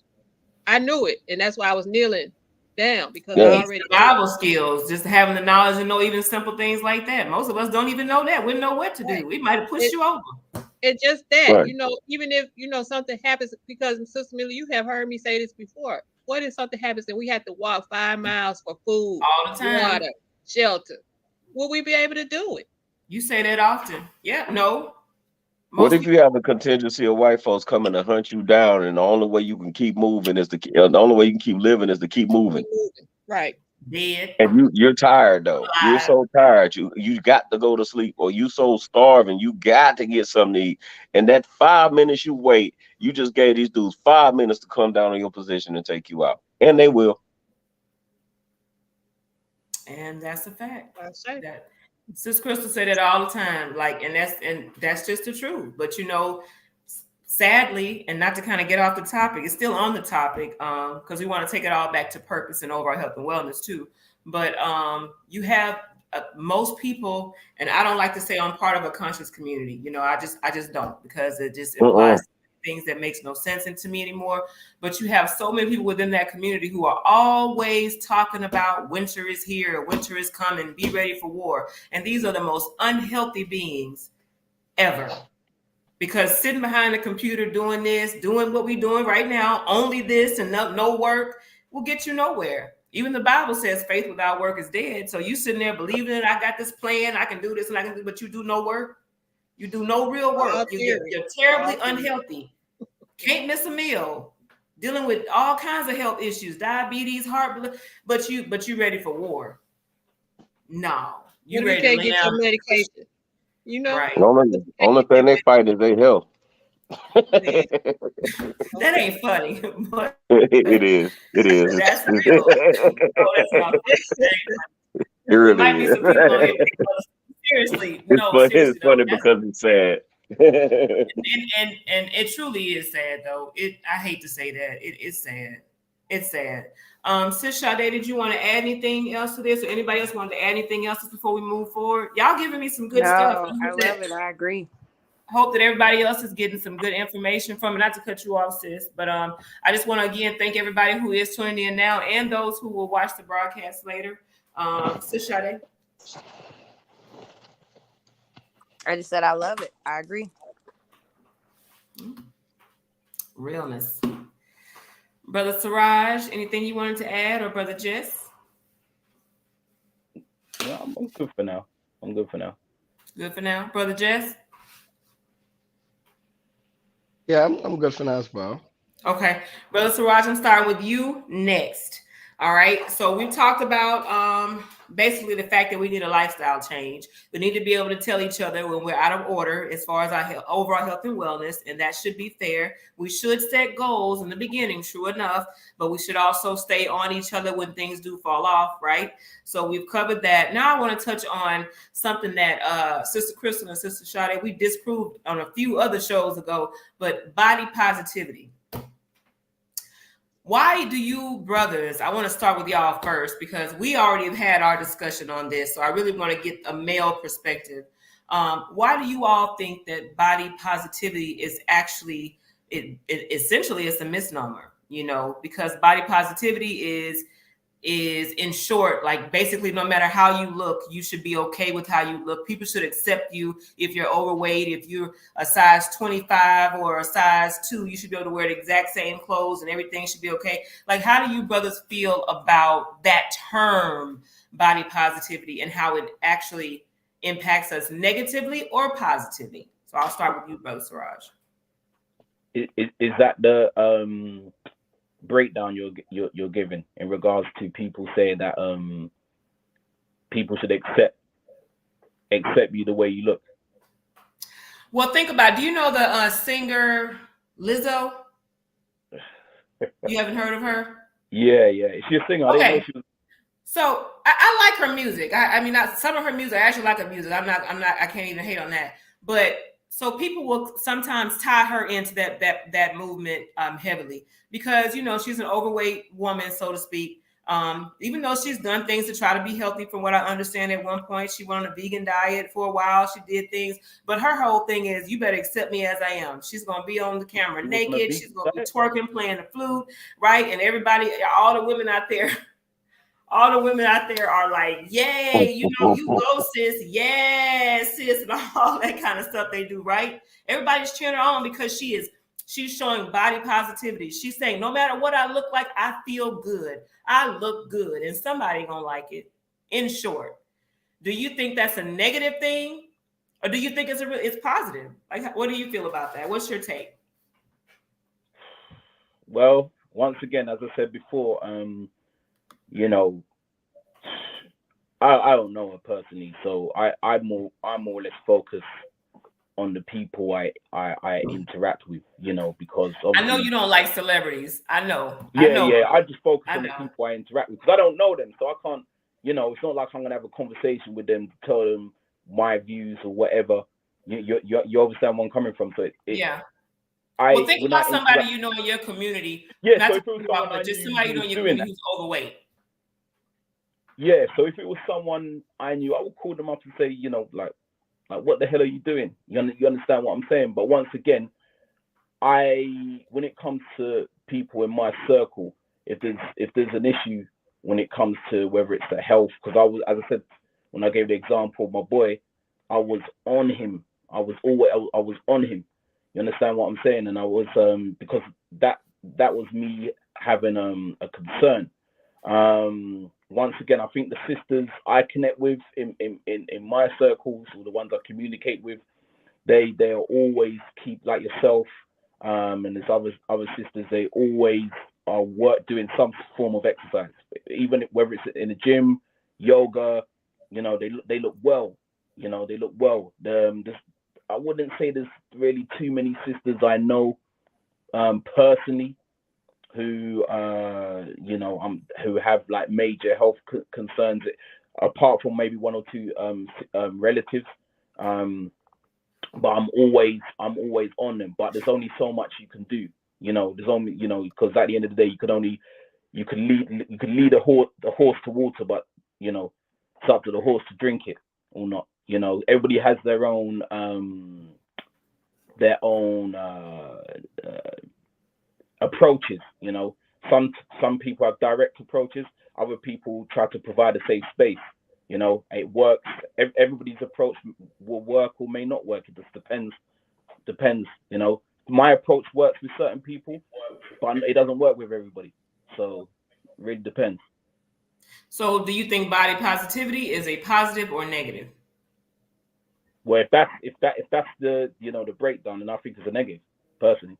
I knew it. And that's why I was kneeling down because I Yeah. These already knew. survival skills, just having the knowledge and know even simple things like that. Most of us don't even know that. We don't know what to Right. do. We might have pushed It, you over. it's just that, Right. even if, something happens, because Sister Millie, you have heard me say this before. What if something happens and we had to walk 5 miles for food, All the time. water, shelter? Will we be able to do it? You say that often. Yeah, no. What Most if people, you have a contingency of white folks coming to hunt you down, and the only way you can keep moving is the only way you can keep living is to keep moving? Keep moving. Right. dead, And you're tired though. You're alive. so tired. You got to go to sleep, or you so starving. You got to get something to eat. And that 5 minutes you wait, you just gave these dudes 5 minutes to come down on your position and take you out, and they will. And that's a fact. I say. That Sis Crystal said it all the time. Like, and that's just the truth. But sadly, and not to kind of get off the topic, it's still on the topic, because we want to take it all back to purpose and overall health and wellness too. But you have most people, and I don't like to say I'm part of a conscious community. I just don't, because it just Uh-uh. implies things that makes no sense to me anymore. But you have so many people within that community who are always talking about winter is here, winter is coming, be ready for war. And these are the most unhealthy beings ever. Because sitting behind the computer doing this, doing what we're doing right now, only this and no work, will get you nowhere. Even the Bible says faith without work is dead. So you sitting there believing it, I got this plan, I can do this and I can do, but you do no work. You do no real All work. You're theory. terribly All theory. unhealthy. Can't miss a meal. Dealing with all kinds of health issues, diabetes, heart, but you ready for war? No, you What if you ready to can't lay get down, your medication? right? Only thing they fight is their health. That ain't funny, but It is. It is. that's real. No, that's not. That It there really might be is. some people on here that take us seriously. It's No, funny. seriously It's though. funny That's because it's sad. and it truly is sad though. I hate to say that. It is sad. It's sad. Sis Sade, did you want to add anything else to this, or anybody else wanted to add anything else before we move forward? Y'all giving me some good stuff. No, I love it. I agree. Hope that everybody else is getting some good information from it. Not to cut you off, sis, but I just want to again thank everybody who is tuning in now and those who will watch the broadcast later. Sis Sade. I just said I love it. I agree. Realness. Brother Siraj, anything you wanted to add, or Brother Jess? Yeah, I'm good for now. Good for now. Brother Jess? Yeah, I'm good for now as well. Okay. Brother Siraj, I'm starting with you next. All right. So we talked about basically the fact that we need a lifestyle change. We need to be able to tell each other when we're out of order as far as our overall health and wellness, and that should be fair. We should set goals in the beginning, true enough, but we should also stay on each other when things do fall off, right? So we've covered that. Now I want to touch on something that Sister Crystal and Sister Sade, we disproved on a few other shows ago, but body positivity. Why do you brothers, I want to start with y'all first because we already have had our discussion on this. So I really want to get a male perspective. Why do you all think that body positivity is actually, essentially it's a misnomer, because body positivity is in short, like basically no matter how you look, you should be okay with how you look. People should accept you if you're overweight, if you're a size 25 or a size 2, you should be able to wear the exact same clothes and everything should be okay. Like, how do you brothers feel about that term body positivity and how it actually impacts us negatively or positively? So I'll start with you, Brother Siraj. Is that the breakdown you're giving in regards to people saying that people should accept you the way you look? Well, think about it. Do you know the singer Lizzo? You haven't heard of her? Yeah, she's a singer. I didn't know Okay. she was. So I like her music. I mean, some of her music, I actually like her music. I can't even hate on that. But so people will sometimes tie her into that movement heavily because, you know, she's an overweight woman, so to speak. Even though she's done things to try to be healthy, from what I understand, at one point she went on a vegan diet for a while. She did things, but her whole thing is, you better accept me as I am. She's gonna be on the camera naked. She's gonna be twerking, playing the flute, right? And everybody, all the women out there. All the women out there are like, yay, you know, you go, sis, yeah, sis, and all that kind of stuff they do, right? Everybody's cheering her on because she's showing body positivity. She's saying, no matter what I look like, I feel good. I look good, and somebody gonna like it. In short, do you think that's a negative thing, or do you think it's positive? Like, what do you feel about that? What's your take? Well, once again, as I said before, you know, I don't know her personally, so I'm more or less focused on the people I interact with, you know, because I know you don't like celebrities. I know. Yeah. I just focus on the people I interact with because I don't know them, so I can't. You know, it's not like I'm gonna have a conversation with them to tell them my views or whatever. You understand where I'm coming from, so yeah. Well, think about somebody you know in your community. Yeah, so if it was someone I just somebody you know in your community who's overweight. Yeah, so if it was someone I knew, I would call them up and say, you know, like what the hell are you doing? You understand what I'm saying? But once again, when it comes to people in my circle, if there's an issue when it comes to whether it's the health, because as I said, when I gave the example of my boy, I was on him. I was on him. You understand what I'm saying? And I was because that was me having a concern. Once again, I think the sisters I connect with in my circles, or the ones I communicate with, they are always keep like yourself, and there's other sisters. They always are doing some form of exercise, even whether it's in the gym, yoga. You know, they look well. You know, they look well. I wouldn't say there's really too many sisters I know personally who you know who have like major health concerns, apart from maybe one or two relatives, but I'm always on them. But there's only so much you can do, you know. There's only, you know, because at the end of the day, you can lead a horse to water, but you know, it's up to the horse to drink it or not. You know, everybody has their own approaches. You know, some people have direct approaches. Other people try to provide a safe space. You know, it works. Everybody's approach will work or may not work. It just depends. You know, my approach works with certain people, but it doesn't work with everybody. So it really depends. So do you think body positivity is a positive or negative? Well, if that's the, you know, the breakdown, then I think it's a negative, personally.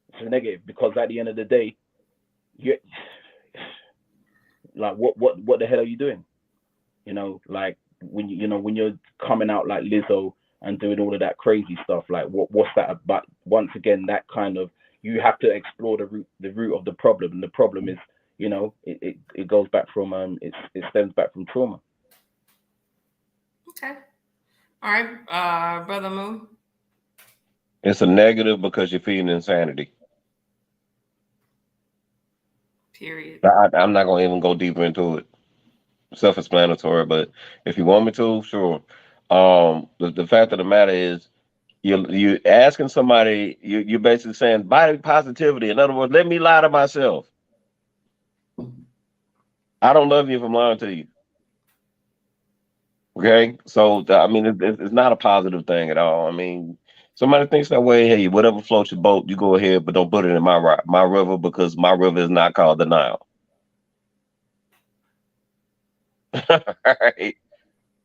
It's a negative because at the end of the day, you like what the hell are you doing? You know, like when you're coming out like Lizzo and doing all of that crazy stuff, like what's that about? Once again, that kind of, you have to explore the root of the problem, and the problem is, you know, it goes back from it stems back from trauma. Okay. All right, Brother Moon. It's a negative because you're feeding insanity. Period. I'm not gonna even go deeper into it. Self-explanatory, but if you want me to, sure. The fact of the matter is, you asking somebody, you're basically saying body positivity. In other words, let me lie to myself. I don't love you if I'm lying to you. Okay, so I mean, it's not a positive thing at all. I mean, somebody thinks that way. Hey, whatever floats your boat, you go ahead, but don't put it in my river, because my river is not called the Nile. Right.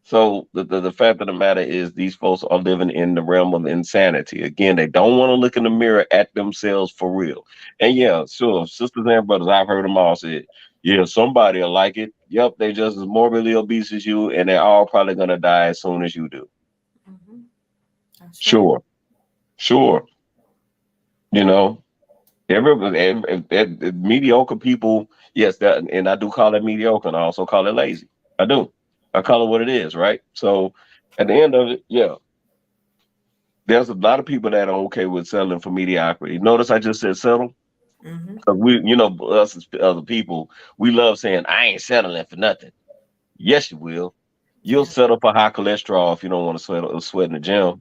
So the fact of the matter is, these folks are living in the realm of insanity. Again, they don't want to look in the mirror at themselves for real. And yeah, sure, sisters and brothers, I've heard them all say, yeah, somebody will like it. Yep, they just as morbidly obese as you, and they're all probably gonna die as soon as you do. Mm-hmm. Sure. You know, mediocre people, Yes, that, and I do call it mediocre, and I also call it lazy. I do. I call it what it is, right? So at the end of it, yeah, there's a lot of people that are okay with settling for mediocrity. Notice I just said settle. Mm-hmm. Because we, us as other people, we love saying, I ain't settling for nothing. Yes, you will. You'll Yeah. settle for high cholesterol if you don't want to sweat in the gym.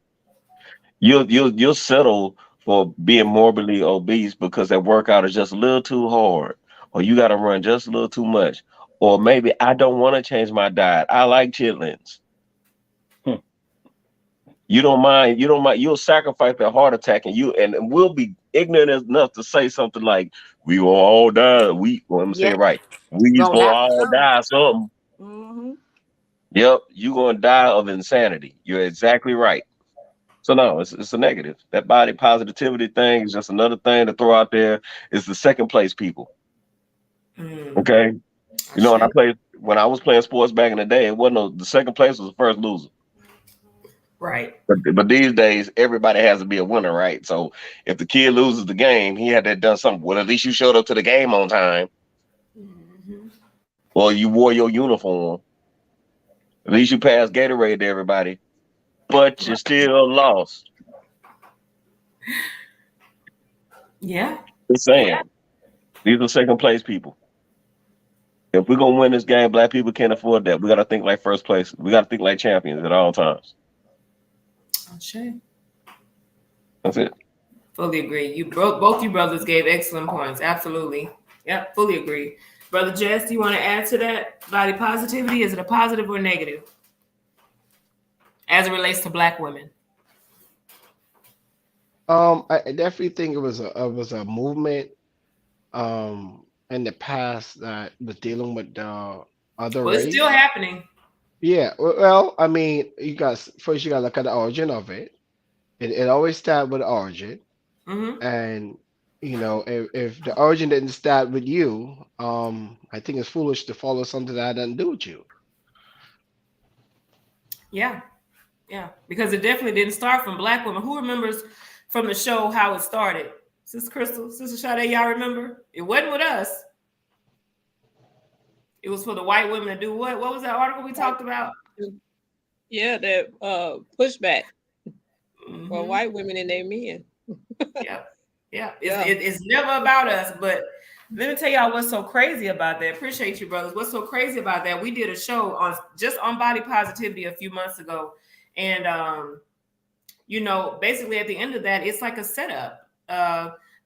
You'll settle for being morbidly obese because that workout is just a little too hard, or you got to run just a little too much, or maybe I don't want to change my diet. I like chitlins. Hmm. You don't mind. You don't mind. You'll sacrifice that heart attack, and we'll be ignorant enough to say something like, "We will all die." Well, let me say Yeah, it right. We's gonna gonna happen all soon. die something. Hmm. Yep, you gonna die of insanity. You're exactly right. So no, it's a negative. That body positivity thing is just another thing to throw out there. It's the second place people. Mm. Okay, I say. when I was playing sports back in the day, it wasn't the second place was the first loser. Right. But these days, everybody has to be a winner, right? So if the kid loses the game, he had to have done something. Well, at least you showed up to the game on time. Mm-hmm. Well, you wore your uniform. At least you passed Gatorade to everybody, but you Right. still lost. Yeah. Just Yeah. saying, these are second place people. If we're gonna win this game, black people can't afford that. We gotta think like first place. We gotta think like champions at all times. I say. That's it. Fully agree. You both you brothers gave excellent points. Absolutely. Yep. Fully agree. Brother Jess, do you want to add to that? Body positivity, is it a positive or negative as it relates to black women? I definitely think it was a movement in the past that was dealing with the other Well, it's still race. happening. Yeah, well, I mean, you got to look at the origin of it. It always started with the origin, Mm-hmm. and if the origin didn't start with you, I think it's foolish to follow something that had nothing to do with you. Yeah. Yeah. Because it definitely didn't start from black women. Who remembers from the show how it started? Sister Crystal, Sister Sade, y'all remember? It wasn't with us. It was for the white women to do what? What was that article we talked about? Yeah, that pushback for Mm-hmm. white women and their men. Yeah. Yeah. Yeah. It's never about us, but let me tell y'all what's so crazy about that. Appreciate you, brothers. What's so crazy about that? We did a show on body positivity a few months ago. And basically at the end of that, it's like a setup.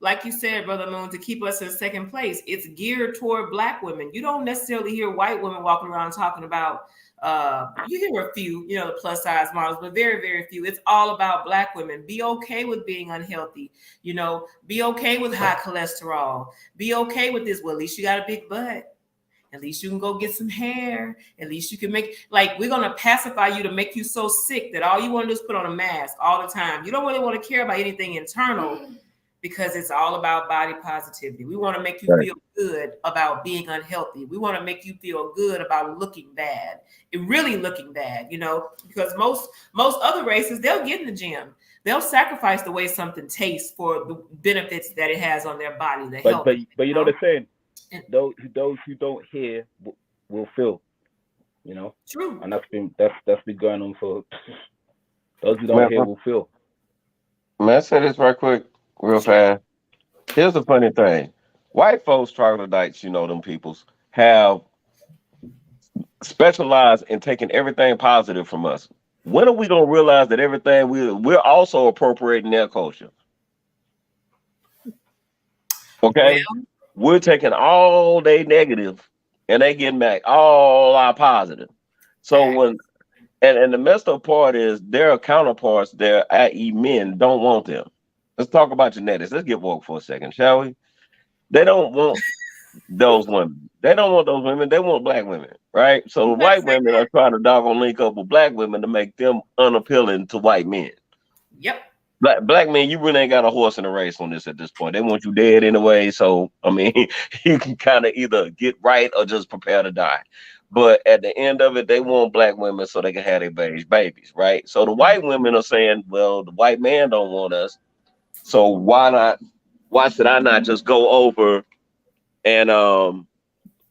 Like you said, Brother Moon, to keep us in second place, it's geared toward black women. You don't necessarily hear white women walking around talking about you hear a few, the plus size models, but very, very few. It's all about black women. Be okay with being unhealthy, be okay with high cholesterol, be okay with this. Well, at least you got a big butt. At least you can go get some hair. At least you can we're going to pacify you to make you so sick that all you want to do is put on a mask all the time. You don't really want to care about anything internal because it's all about body positivity. We want to make you Right. feel good about being unhealthy. We want to make you feel good about looking bad. It really looking bad, because most other races, they'll get in the gym. They'll sacrifice the way something tastes for the benefits that it has on their body, the health. But you know the saying, those who don't hear will feel, True. and that's been going on for those who don't Man, hear will feel. may I say this right quick, real fast? Here's the funny thing. White folks, troglodytes, them peoples, have specialized in taking everything positive from us. When are we gonna realize that everything we're also appropriating their culture? Okay, Well, we're taking all they negative and they getting back all our positive. So when and the messed up part is their counterparts, their i.e. men, don't want them. Let's talk about genetics. Let's get woke for a second, shall we? They don't want those women. They don't want those women. They want black women, right? So the white women are trying to doggone link up with black women to make them unappealing to white men. Yep. Black men, you really ain't got a horse in the race on this at this point. They want you dead anyway. So I mean, you can kind of either get right or just prepare to die. But at the end of it, they want black women so they can have their babies, right? So the white women are saying, well, the white man don't want us. So why not? Why should I not just go over and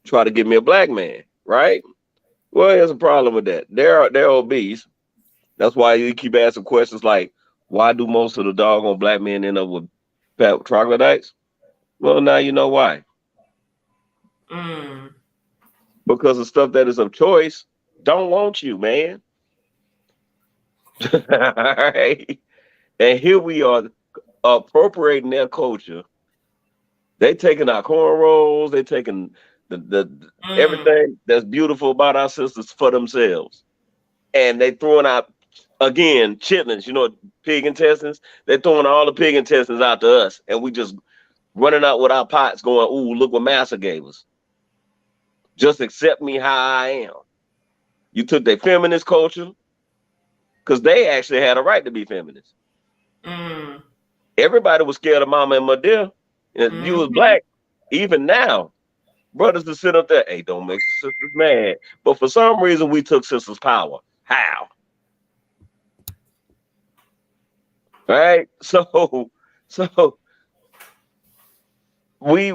try to give me a black man, right? Well, there's a problem with that. They're obese. That's why you keep asking questions like, why do most of the doggone black men end up with fat troglodytes? Well, now you know why. Mm. Because the stuff that is of choice don't want you, man. All right. And here we are appropriating their culture. They taking our cornrows, they taking the everything that's beautiful about our sisters for themselves. And they throwing out again chitlins, you know, pig intestines. They're throwing all the pig intestines out to us, and we just running out with our pots going, ooh, look what Massa gave us. Just accept me how I am. You took their feminist culture, because they actually had a right to be feminists. Mm. Everybody was scared of Mama and Madea. And you was black. Even now, brothers to sit up there, hey, don't make the sisters mad. But for some reason, we took sisters' power. How? Right? So we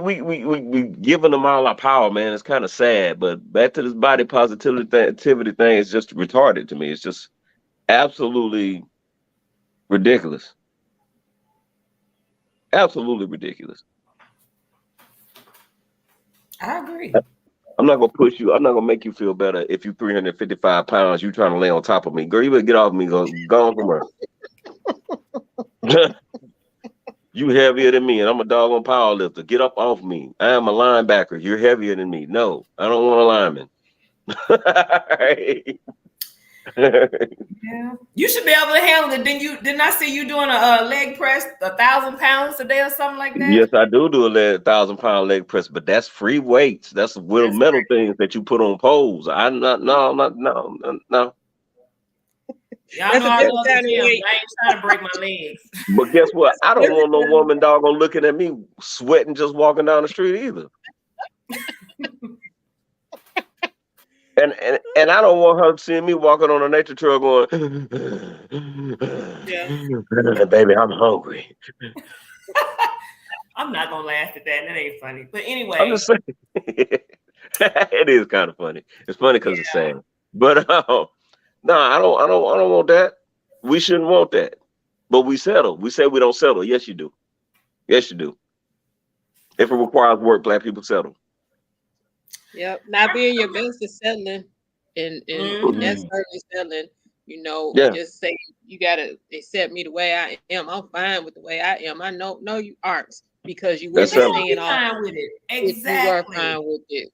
giving them all our power, man. It's kind of sad. But back to this body positivity thing is just retarded to me. It's just absolutely ridiculous. Absolutely ridiculous. I agree. I'm not gonna push you. I'm not gonna make you feel better if you 355 pounds. You trying to lay on top of me, girl? You better get off me. Go on somewhere. You heavier than me, and I'm a doggone power lifter. Get up off me. I am a linebacker. You're heavier than me. No, I don't want a lineman. Yeah, you should be able to handle it. Didn't I see you doing a leg press 1,000 pounds a day or something like that? Yes, I do a 1,000-pound leg press, but that's free weights. That's little metal things that you put on poles. No. Y'all know I love the gym. I ain't trying to break my legs. But guess what? I don't want no woman doggone looking at me sweating just walking down the street either. And I don't want her seeing me walking on a nature trail going, baby, I'm hungry. I'm not gonna laugh at that. That ain't funny. But anyway, I'm just saying, it is kind of funny. It's funny because it's sad. But no, I don't want that. We shouldn't want that. But we settle. We say we don't settle. Yes, you do. Yes, you do. If it requires work, black people settle. Yep. Not being your best is settling. And that's certainly settling. You know, just say you gotta accept me the way I am. I'm fine with the way I am. I know you aren't, because you wouldn't be saying all with it. Exactly. If you were fine with it.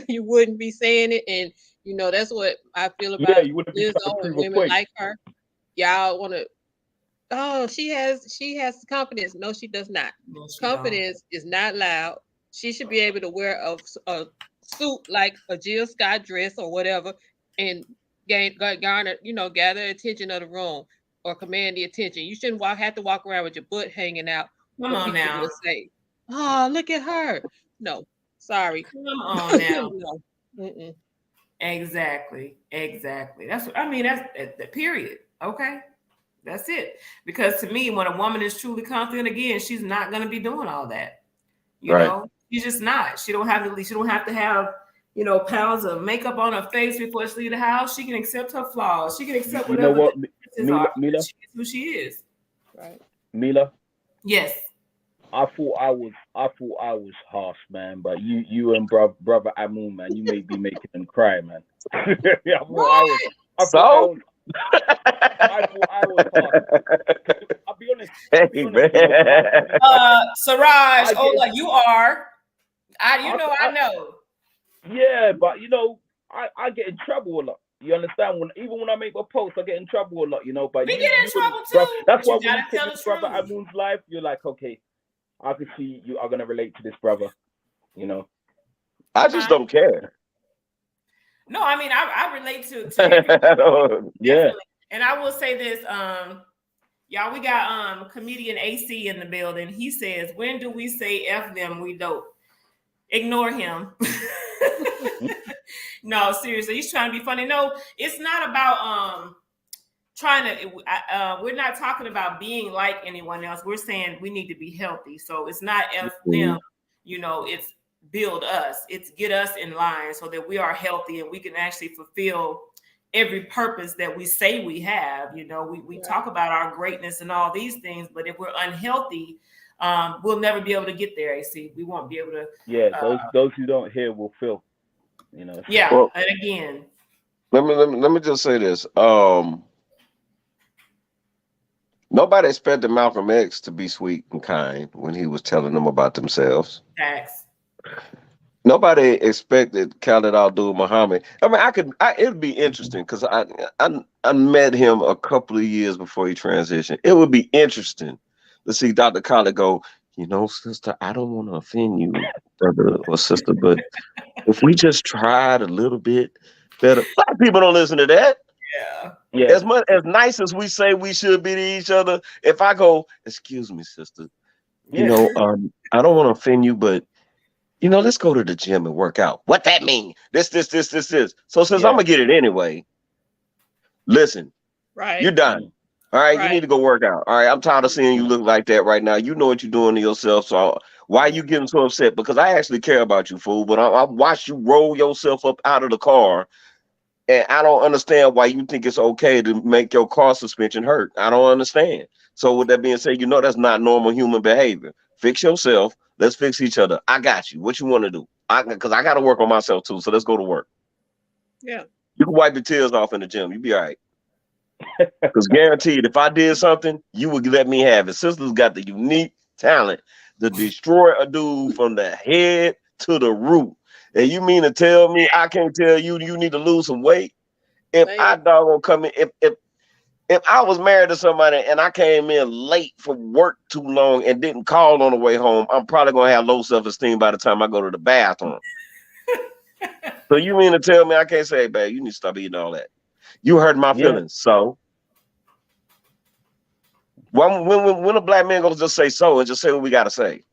You wouldn't be saying it. And you know, that's what I feel about Lizzo and women like her. Y'all wanna she has the confidence. No, she does not. No, confidence is not loud. She should be able to wear a suit like a Jill Scott dress or whatever, and garner, gather attention of the room or command the attention. You shouldn't have to walk around with your butt hanging out. Come on now. Say, oh, look at her. No, sorry. Come on now. No. Mm-mm. Exactly. That's the period. Okay. That's it. Because to me, when a woman is truly confident, again, she's not going to be doing all that. You know, she's just not. She don't have to have, pounds of makeup on her face before she leaves the house. She can accept her flaws. She can accept whatever. Mila, she is who she is. Right. Mila. Yes. I thought I was harsh, man, but you and brother Amun, man, you may be making them cry, man. I thought I was harsh. I'll be honest. Siraj, you are. I know. Yeah, but I get in trouble a lot. You understand? Even when I make a post, I get in trouble a lot. But we get in trouble too. That's why when you take this brother Amun's life, you're like, okay, I can see you are gonna relate to this brother. I just don't care. No, I mean I relate to yeah. And I will say this, y'all, we got comedian AC in the building. He says, when do we say F them, we dope? Ignore him. No, seriously, he's trying to be funny. No, it's not about we're not talking about being like anyone else. We're saying we need to be healthy. So it's not F them, it's build us. It's get us in line so that we are healthy and we can actually fulfill every purpose that we say we have. You know, we talk about our greatness and all these things, but if we're unhealthy, we'll never be able to get there. AC, we won't be able to. Yeah, those who don't hear will feel. You know. Yeah, Well, and again, let me just say this. Nobody expected Malcolm X to be sweet and kind when he was telling them about themselves. facts. Nobody expected Khalid Abdul Muhammad. I mean, it'd be interesting because I met him a couple of years before he transitioned. It would be interesting to see Dr. Khalid go, you know, sister, I don't want to offend you, brother or sister, but if we just tried a little bit better. Black people don't listen to that. Yeah. As much as nice as we say we should be to each other, if I go, excuse me, sister, you know, I don't want to offend you, but you know, let's go to the gym and work out. What that mean? This. So since I'm gonna get it anyway, listen, Right. you're done. All right, you need to go work out. All right, I'm tired of seeing you look like that right now. You know what you're doing to yourself. So why are you getting so upset? Because I actually care about you, fool. But I watched you roll yourself up out of the car. And I don't understand why you think it's okay to make your car suspension hurt. I don't understand. So with that being said, you know that's not normal human behavior. Fix yourself. Let's fix each other. I got you. What you want to do? Because I got to work on myself too. So let's go to work. Yeah. You can wipe your tears off in the gym. You be all right. Because guaranteed, if I did something, you would let me have it. Sister's got the unique talent to destroy a dude from the head to the root. And you mean to tell me I can't tell you you need to lose some weight? If I doggone come in, if I was married to somebody and I came in late for work too long and didn't call on the way home, I'm probably gonna have low self-esteem by the time I go to the bathroom. So you mean to tell me I can't say, hey, babe, you need to stop eating all that? You hurt my feelings. So when a black man goes just say so and just say what we gotta say.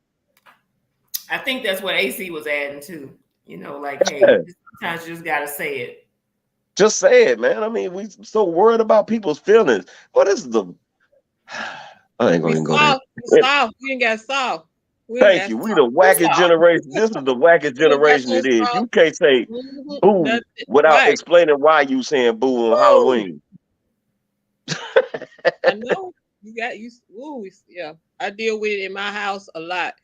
I think that's what AC was adding too. You know, like, hey, sometimes you just gotta say it. Just say it, man. I mean, we so worried about people's feelings. What is the? I ain't gonna even go there. Soft. We ain't got soft. Thank you. We the wackest generation. This is the wackest generation it is. You can't say boo without explaining why you saying boo on Halloween. I know you got you. Ooh, yeah. I deal with it in my house a lot.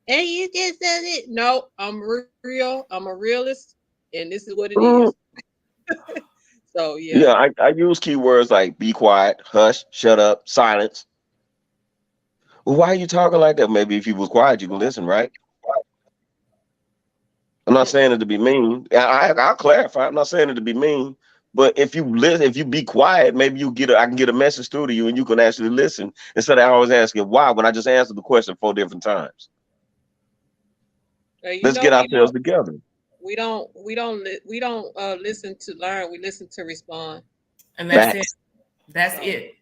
And you just said it. No, I'm real. I'm a realist, and this is what it is. So yeah. Yeah, I use keywords like be quiet, hush, shut up, silence. Well, why are you talking like that? Maybe if you was quiet, you can listen, right? I'm not saying it to be mean. I'll clarify. I'm not saying it to be mean. But if you listen, if you be quiet, maybe I can get a message through to you, and you can actually listen instead of always asking why when I just answered the question 4 different times. Let's get ourselves together. We don't listen to learn. We listen to respond. And that's it. That's it.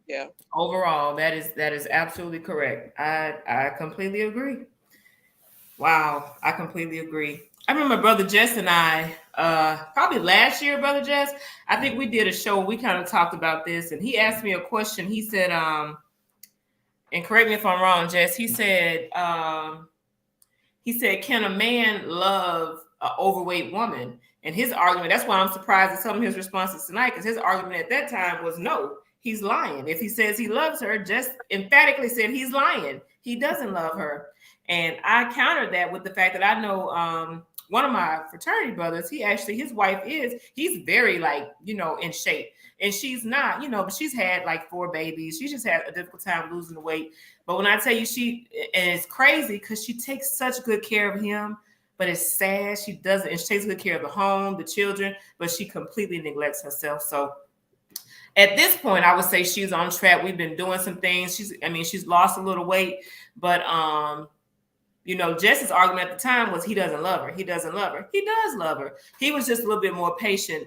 Yeah. Overall, that is absolutely correct. I completely agree. Wow, I completely agree. I remember Brother Jess and I, probably last year, Brother Jess, I think we did a show. We kind of talked about this, and he asked me a question. He said, and correct me if I'm wrong, Jess. He said, can a man love an overweight woman? And his argument, that's why I'm surprised at some of his responses tonight, because his argument at that time was no, he's lying. If he says he loves her, just emphatically said he's lying. He doesn't love her. And I countered that with the fact that I know one of my fraternity brothers, his wife he's very in shape. And she's not, but she's had like 4 babies. She just had a difficult time losing the weight. But when I tell you and it's crazy because she takes such good care of him, but it's sad she doesn't. And she takes good care of the home, the children, but she completely neglects herself. So at this point, I would say she's on track. We've been doing some things. She's lost a little weight, but Jess's argument at the time was he doesn't love her. He doesn't love her. He does love her. He was just a little bit more patient.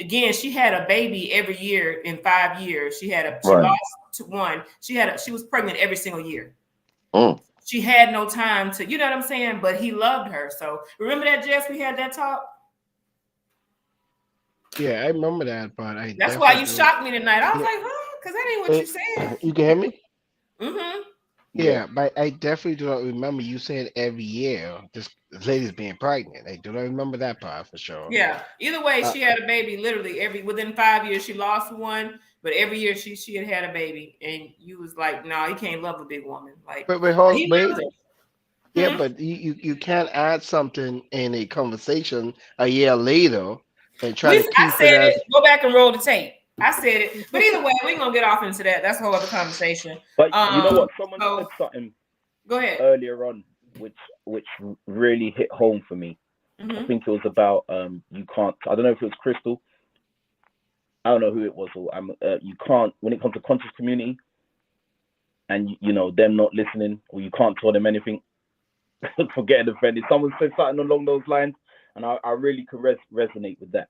Again, she had a baby every year in 5 years. She lost to one. She was pregnant every single year. She had no time to, you know what I'm saying? But he loved her. So remember that, Jess? We had that talk. Yeah, I remember that part. That's why you shocked me tonight. I was like, huh? Because that ain't what you said. You can hear me? Mm-hmm. Yeah, but I definitely do not remember you saying every year this lady's being pregnant. I do not remember that part for sure. Yeah. Either way, Uh, she had a baby literally within 5 years. She lost one, but every year she had a baby, and you was like, no, he can't love a big woman. Like he wait. loves it. Yeah, Hmm? but you can't add something in a conversation a year later and try to I keep it said as it. Go back and roll the tape. I said it. But either way, we ain't gonna get off into that. That's a whole other conversation. But you know what? Someone said So something go ahead. earlier on, which really hit home for me. I Hmm. think it was about you can't. I don't know if it was Crystal. I don't know who it was. Or you can't when it comes to conscious community, and you know them not listening, or you can't tell them anything for getting offended. Someone said something along those lines, and I really could resonate with that.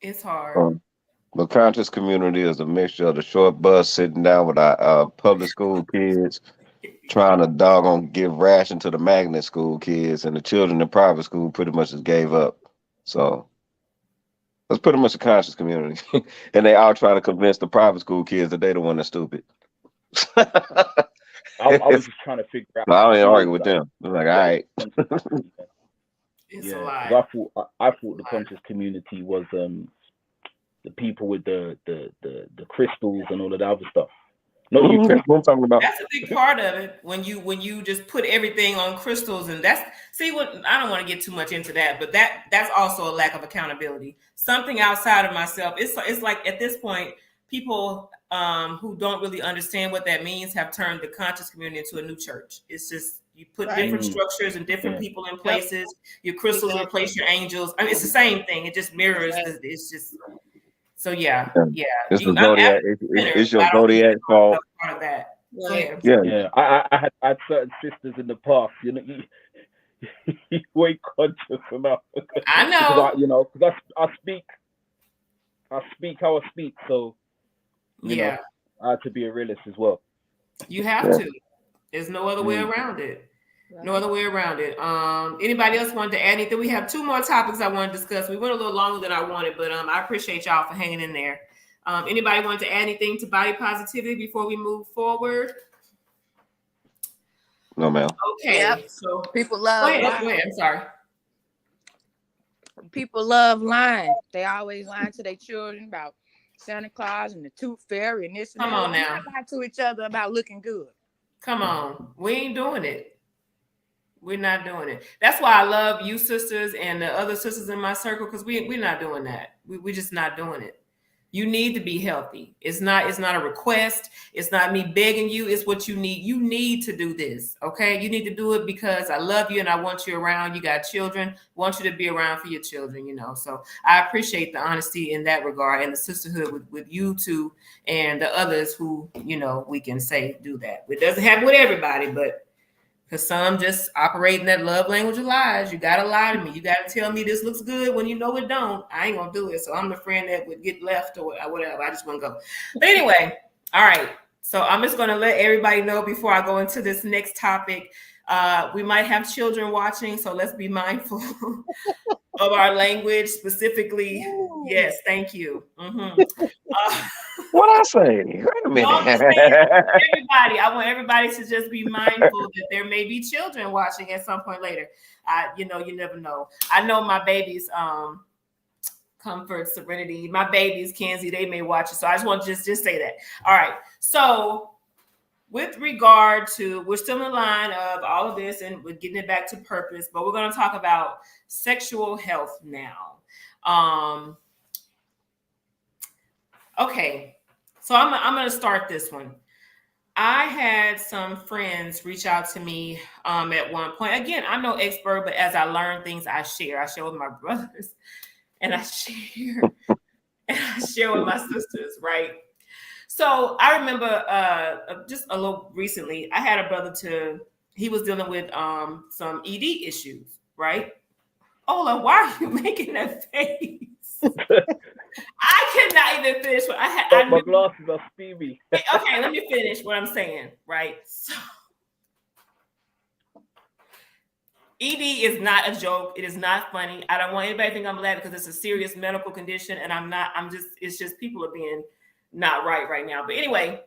It's hard. The conscious community is a mixture of the short bus sitting down with our public school kids trying to doggone give ration to the magnet school kids, and the children in private school pretty much just gave up. So that's pretty much a conscious community. And they all trying to convince the private school kids that they the one that's stupid. I was just trying to figure out. I don't even argue with like, them. They're like, all right. It's a Yeah, lot. because I thought the conscious community was the people with the crystals and all of the other stuff. Not you, Chris. What I'm talking about. That's a big part of it when you just put everything on crystals, and that's what I don't want to get too much into that, but that's also a lack of accountability. Something outside of myself. It's like at this point, people who don't really understand what that means have turned the conscious community into a new church. It's just you put Right. different structures and different people in places. Your crystals Exactly. replace your angels. I mean, it's the same thing. It just mirrors. Exactly. It's just so yeah. It's the I'm zodiac. It's your zodiac fault. part of that. Right. Yeah. Yeah. I had certain sisters in the past. You know, you ain't conscious enough. I know. Because I speak how I speak. So you know, I had to be a realist as well. You have to. There's no other way around it. No other way around it. Anybody else wanted to add anything? We have 2 more topics I want to discuss. We went a little longer than I wanted, but I appreciate y'all for hanging in there. Anybody want to add anything to body positivity before we move forward? No, ma'am. Okay. Yep. So People go love ahead. lying. Go ahead. I'm sorry. People love lying. They always lying to their children about Santa Claus and the Tooth Fairy and this and Come that. on Why now. not lie to each other about looking good? Come on. We ain't doing it. We're not doing it. That's why I love you sisters and the other sisters in my circle, because we're not doing that. We're just not doing it. You need to be healthy. It's not a request. It's not me begging you. It's what you need. You need to do this. Okay. You need to do it because I love you and I want you around. You got children. I want you to be around for your children, you know. So I appreciate the honesty in that regard and the sisterhood with you two and the others who, you know, we can say do that. It doesn't happen with everybody, but because some just operate in that love language of lies. You gotta lie to me. You gotta tell me this looks good when you know it don't. I ain't gonna do it. So I'm the friend that would get left or whatever. I just want to go. But anyway, all right. So I'm just gonna let everybody know before I go into this next topic. We might have children watching, so let's be mindful of our language specifically. Yes, thank you. What I say? Wait a minute. No, I'm just saying, everybody, I want everybody to just be mindful that there may be children watching at some point later. You never know. I know my babies, Comfort, Serenity, my babies, Kenzie, they may watch it. So I just want to just say that. All right. So with regard to, we're still in line of all of this and we're getting it back to purpose, but we're going to talk about sexual health now. Okay. So I'm going to start this one. I had some friends reach out to me at one point. Again, I'm no expert, but as I learn things, I share. I share with my brothers and I share with my sisters, right? So I remember just a little recently, I had a brother he was dealing with some ED issues, right? Ola, why are you making that face? I cannot even finish what My glasses are steamy. Okay, let me finish what I'm saying, right? So, ED is not a joke. It is not funny. I don't want anybody to think I'm laughing because it's a serious medical condition, and it's just people are being not right now. But anyway,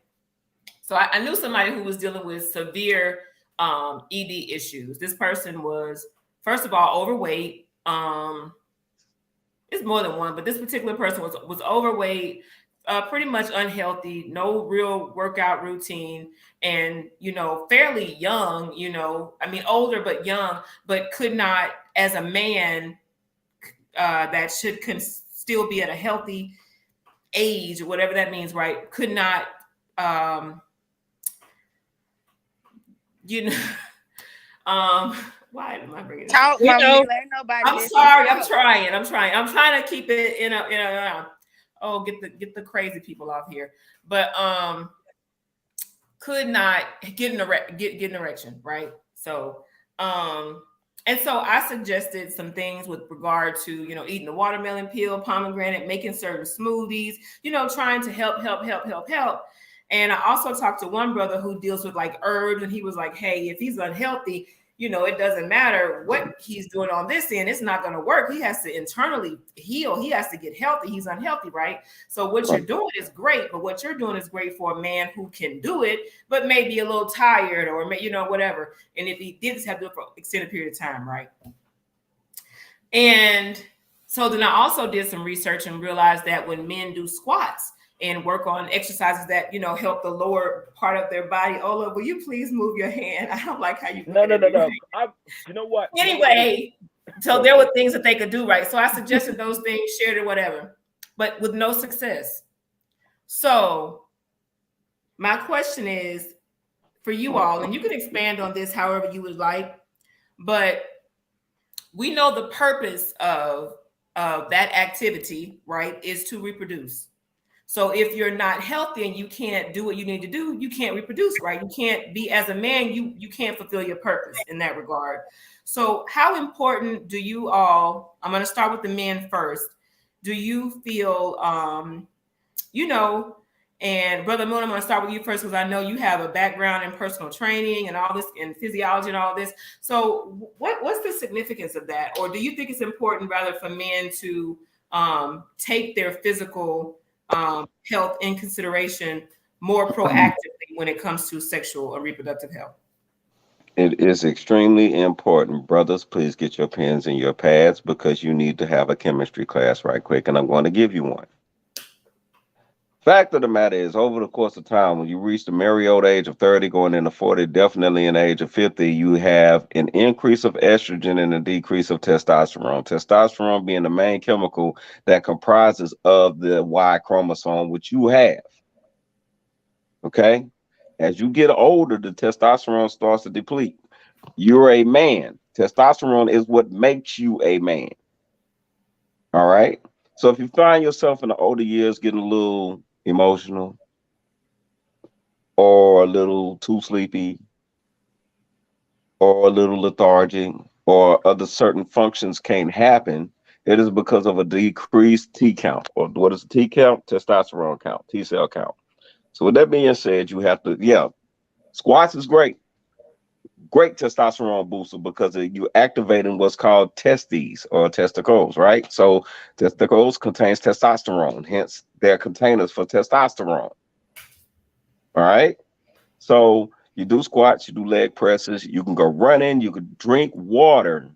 So I knew somebody who was dealing with severe ED issues. This person was, first of all, overweight. It's more than one, but this particular person was overweight, pretty much unhealthy, no real workout routine, and fairly young. I mean, older but young, but could not, as a man, that should still be at a healthy age or whatever that means, right? Could not, why am I bringing this up? Talk, Mama Mila, ain't nobody I'm listening. sorry. I'm trying to keep it in a. Oh, get the crazy people off here. But could not get an erection, right? So and so I suggested some things with regard to eating the watermelon peel, pomegranate, making certain smoothies, trying to help. And I also talked to one brother who deals with like herbs, and he was like, hey, if he's unhealthy, it doesn't matter what he's doing on this end, it's not going to work. He has to internally heal. He has to get healthy. He's unhealthy, right? So what you're doing is great, but what you're doing is great for a man who can do it, but maybe a little tired or, whatever. And if he did just have to do it for an extended period of time, right? And so then I also did some research and realized that when men do squats and work on exercises that, help the lower part of their body. Ola, will you please move your hand? I don't like how you. No. You know what? Anyway, so there were things that they could do, right? So I suggested those things, shared it, whatever, but with no success. So my question is for you all, and you can expand on this however you would like, but we know the purpose of that activity, right, is to reproduce. So if you're not healthy and you can't do what you need to do, you can't reproduce, right? You can't be, as a man, you can't fulfill your purpose in that regard. So how important do you all, I'm going to start with the men first. Do you feel, and Brother Moon, I'm going to start with you first because I know you have a background in personal training and all this, and physiology and all this. So what's the significance of that? Or do you think it's important rather for men to take their physical health in consideration more proactively when it comes to sexual or reproductive health? It is extremely important. Brothers, please get your pens and your pads because you need to have a chemistry class right quick, and I'm going to give you one. Fact of the matter is, over the course of time, when you reach the merry old age of 30, going into 40, definitely in the age of 50, you have an increase of estrogen and a decrease of testosterone. Testosterone being the main chemical that comprises of the Y chromosome, which you have. Okay? As you get older, the testosterone starts to deplete. You're a man. Testosterone is what makes you a man. All right? So if you find yourself in the older years getting a little emotional or a little too sleepy or a little lethargic or other certain functions can't happen, it is because of a decreased T count. Or what is the T count? Testosterone count, T cell count. So with that being said, you have to, squats is great testosterone booster because you're activating what's called testes or testicles, right? So testicles contains testosterone, hence they're containers for testosterone. All right. So you do squats, you do leg presses, you can go running, you can drink water.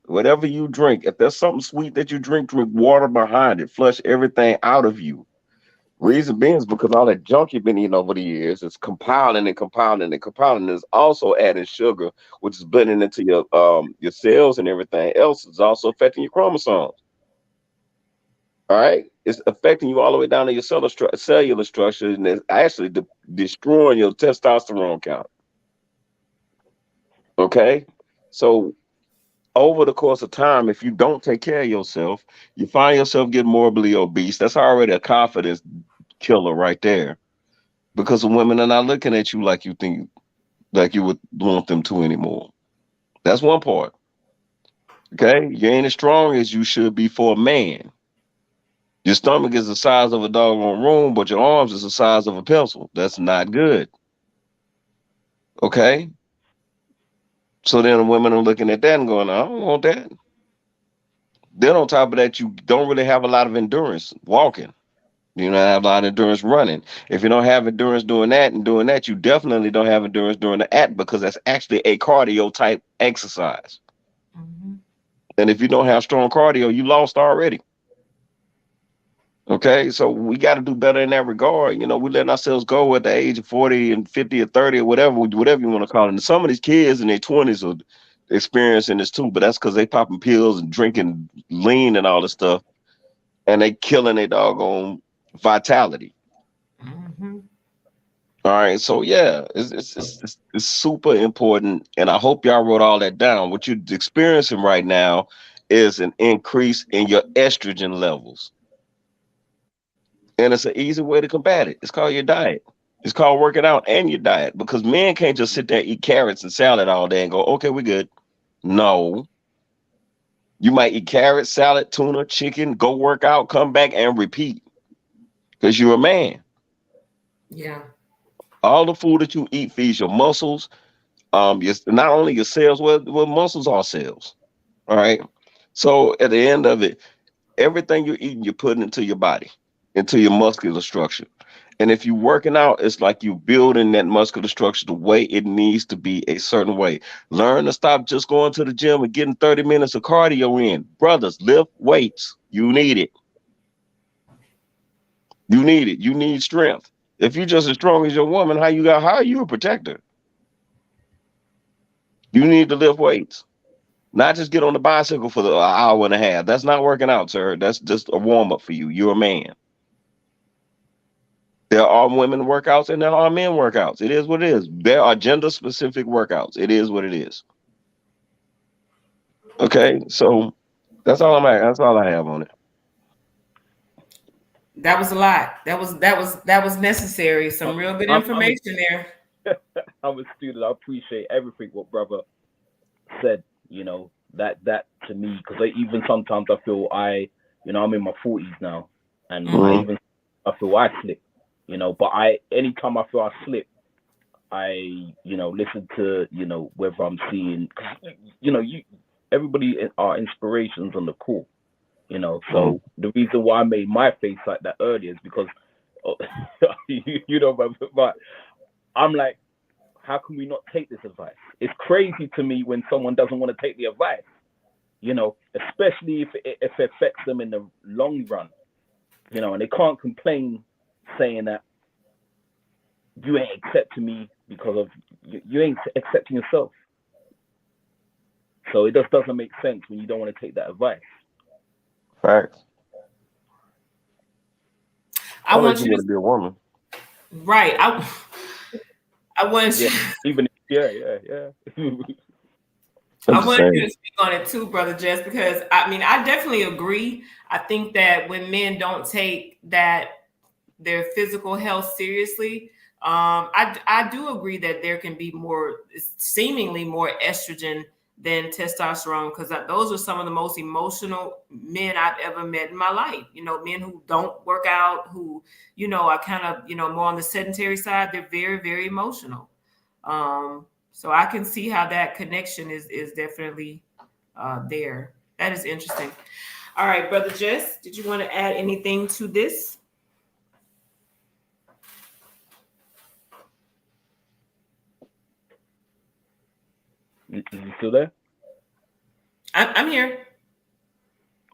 Whatever you drink, if there's something sweet that you drink water behind it. Flush everything out of you. Reason being is because all that junk you've been eating over the years is compounding. Is also adding sugar, which is blending into your cells, and everything else is also affecting your chromosomes. All right, it's affecting you all the way down to your cellular structure, and it's actually destroying your testosterone count. Okay, so over the course of time, if you don't take care of yourself, you find yourself getting morbidly obese. That's already a confidence killer right there, because the women are not looking at you like you think, like you would want them to anymore. That's one part. Okay, you ain't as strong as you should be for a man. Your stomach is the size of a doggone room, but your arms is the size of a pencil. That's not good. Okay, so then the women are looking at that and going, I don't want that. Then on top of that, you don't really have a lot of endurance walking. You don't have a lot of endurance running. If you don't have endurance doing that and doing that, you definitely don't have endurance doing the act, because that's actually a cardio type exercise. Mhm. And if you don't have strong cardio, you lost already. Okay, so we got to do better in that regard. You know, we letting ourselves go at the age of 40 and 50 or 30 or whatever you want to call it. And some of these kids in their 20s are experiencing this too, but that's because they popping pills and drinking lean and all this stuff, and they killing their doggone vitality. Mhm. All right, so yeah, it's super important, and I hope y'all wrote all that down. What you're experiencing right now is an increase in your estrogen levels. And it's an easy way to combat it. It's called your diet. It's called working out and your diet, because men can't just sit there and eat carrots and salad all day and go, okay, we're good. No. You might eat carrots, salad, tuna, chicken, go work out, come back and repeat, because you're a man. Yeah. All the food that you eat feeds your muscles, not only your cells, well, muscles are cells. All right. So at the end of it, everything you're eating, you're putting into your body, into your muscular structure. And if you're working out, it's like you building that muscular structure the way it needs to be, a certain way. Learn to stop just going to the gym and getting 30 minutes of cardio in. Brothers, lift weights. You need it. You need it. You need strength. If you're just as strong as your woman, how are you a protector? You need to lift weights. Not just get on the bicycle for the hour and a half. That's not working out, sir. That's just a warm up for you. You're a man. There are women workouts and there are men workouts. It is what it is. There are gender specific workouts. It is what it is. Okay, so that's all I'm at. That's all I have on it. That was a lot. That was necessary. Some real good I'm information there. I'm a student. I appreciate everything what brother said. You know that to me, because even sometimes I feel I'm in my 40s now, and Mhm. I feel I slip. But anytime I feel I slip, I listen to whether I'm seeing, everybody are inspirations on the call. Mhm. So the reason why I made my face like that earlier is because but I'm like, how can we not take this advice? It's crazy to me when someone doesn't want to take the advice, especially if it affects them in the long run, and they can't complain saying that you ain't accepting me because of you ain't accepting yourself. So it just doesn't make sense when you don't want to take that advice. Facts. I Unless want you you want to to be a woman. right. I want Yeah, you. even yeah. I'm I just wanted you saying. to speak on it too, brother Jess, because I mean, I definitely agree. I think that when men don't take their physical health seriously, I do agree that there can be seemingly more estrogen than testosterone, because those are some of the most emotional men I've ever met in my life. Men who don't work out, who are kind of more on the sedentary side. They're very, very emotional. So I can see how that connection is definitely there. That is interesting. All right, brother Jess, did you want to add anything to this? Is he still there? I'm here.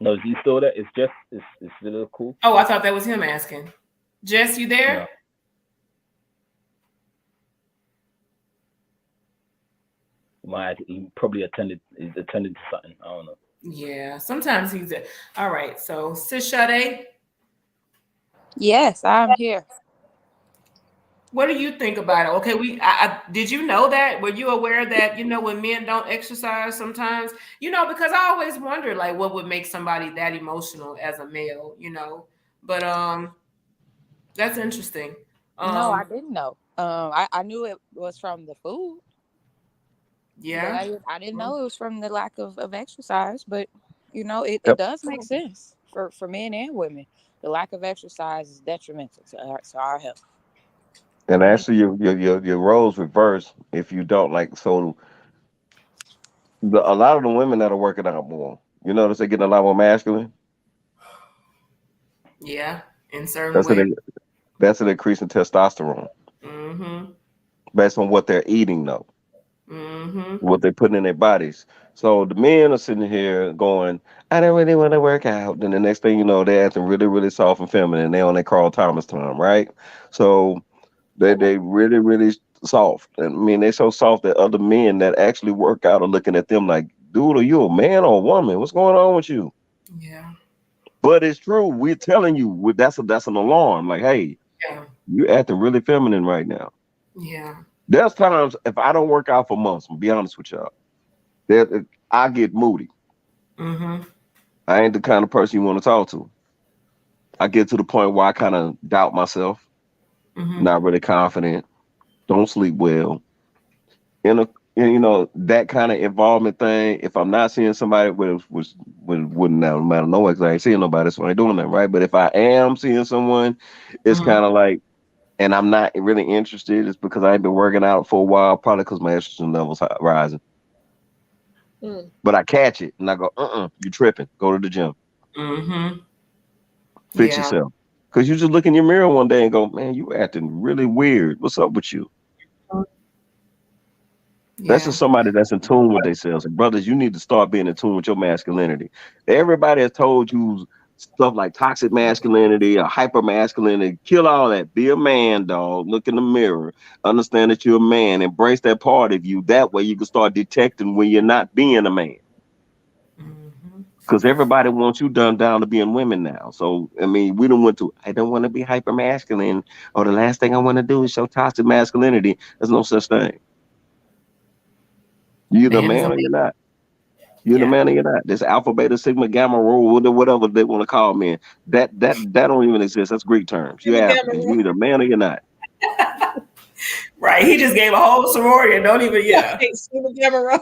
No, is he still there? It's just it's still cool. Oh, I thought that was him asking. Jess, you there? No. He probably he's attended to something. I don't know. Yeah, sometimes he's there. All right, so Sis Sade, Yes, I'm here. what do you think about it? Okay, did you know that? Were you aware that when men don't exercise sometimes, because I always wonder like what would make somebody that emotional as a male, But that's interesting. No, I didn't know. I knew it was from the food, but Yeah. I didn't know it was from the lack of exercise. But it Yep. does make sense for men and women. The lack of exercise is detrimental to our health. And actually, your roles reverse if you don't like. So a lot of the women that are working out more, you notice they're getting a lot more masculine. Yeah. in certain That's ways. that's an increase in testosterone Mm-hmm. based on what they're eating, though, Mm-hmm. what they're putting in their bodies. So the men are sitting here going, I don't really want to work out. Then the next thing you know, they're acting really, really soft and feminine. They're on their Carl Thomas time, right? So they really, really soft. I mean, they're so soft that other men that actually work out are looking at them like, dude, are you a man or a woman? What's going on with you? Yeah. But it's true. We're telling you that's an alarm. Like, hey, Yeah. you're acting really feminine right now. Yeah. There's times if I don't work out for months, I'm gonna be honest with y'all, that I get moody. Mm-hmm. I ain't the kind of person you want to talk to. I get to the point where I kind of doubt myself, Mm-hmm. not really confident, don't sleep well. You know, that kind of involvement thing. If I'm not seeing somebody, wouldn't no matter no way, 'cause I ain't seeing nobody, so I ain't doing that, right? But if I am seeing someone, it's Mm-hmm. kind of like, and I'm not really interested. It's because I ain't been working out for a while, probably because my estrogen levels rising. Mm. But I catch it and I go, you tripping. Go to the gym. Mm-hmm. Fix Yeah. yourself. Because you just look in your mirror one day and go, man, you acting really weird. What's up with you? That's Yeah. just somebody that's in tune with themselves. And brothers, you need to start being in tune with your masculinity. Everybody has told you stuff like toxic masculinity or hyper masculinity. Kill all that. Be a man, dog. Look in the mirror. Understand that you're a man. Embrace that part of you. That way you can start detecting when you're not being a man. Mm-hmm. Because everybody wants you done down to being women now. So I mean, we don't want to. I don't want to be hyper masculine, or the last thing I want to do is show toxic masculinity. There's no such thing. You're either a Man is a man or you're not. You're the yeah. man or you're not. This alpha, beta, sigma, gamma rule, whatever they want to call me. That don't even exist. That's Greek terms. In You're the African. camera. You're either a man or you're not. Right. He just gave a whole sorority and don't even In the camera.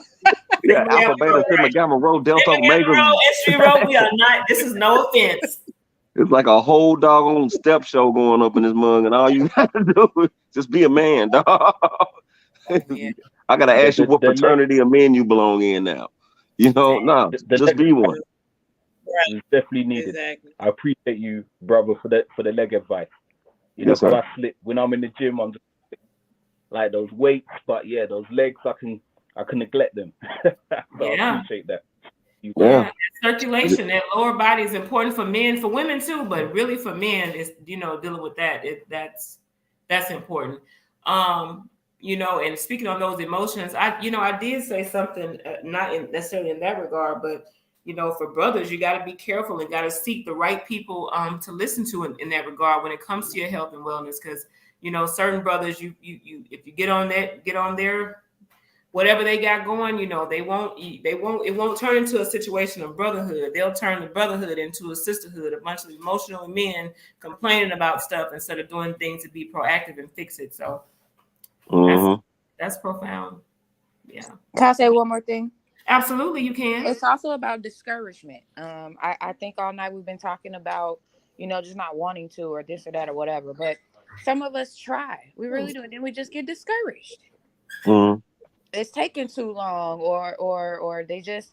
Yeah, Sigma alpha, Gamma Rho, beta, sigma, right? gamma rho, delta, Sigma Gamma omega. Rho, SG Rho, we are not. This is no offense. It's like a whole doggone step show going up in this mug, and all you gotta do is just be a man, dog. Yeah. I gotta The ask you the, what the leg fraternity of men you belong in now. You know, no, the just leg be one. Right. is definitely needed. Exactly. I appreciate you, brother, for the leg advice. You know, Yes, because sir. I slip when I'm in the gym. I'm just like those weights, but yeah, those legs I can neglect them. So I Yeah. appreciate that. You Yeah. Yeah. Circulation, that lower body is important for men, for women too, but really for men is, dealing with that. That's important. And speaking on those emotions, I did say something, necessarily in that regard, but for brothers, you got to be careful and got to seek the right people to listen to in that regard when it comes to your health and wellness, because certain brothers, you if you get on their whatever they got going, it won't turn into a situation of brotherhood. They'll turn the brotherhood into a sisterhood, a bunch of emotional men complaining about stuff instead of doing things to be proactive and fix it. So Mm-hmm. that's profound. Yeah, Can I say one more thing? absolutely, you can. It's also about discouragement. I think all night we've been talking about, just not wanting to or this or that or whatever. But some of us try. We really do. And then we just get discouraged. Mm-hmm. It's taking too long or they just,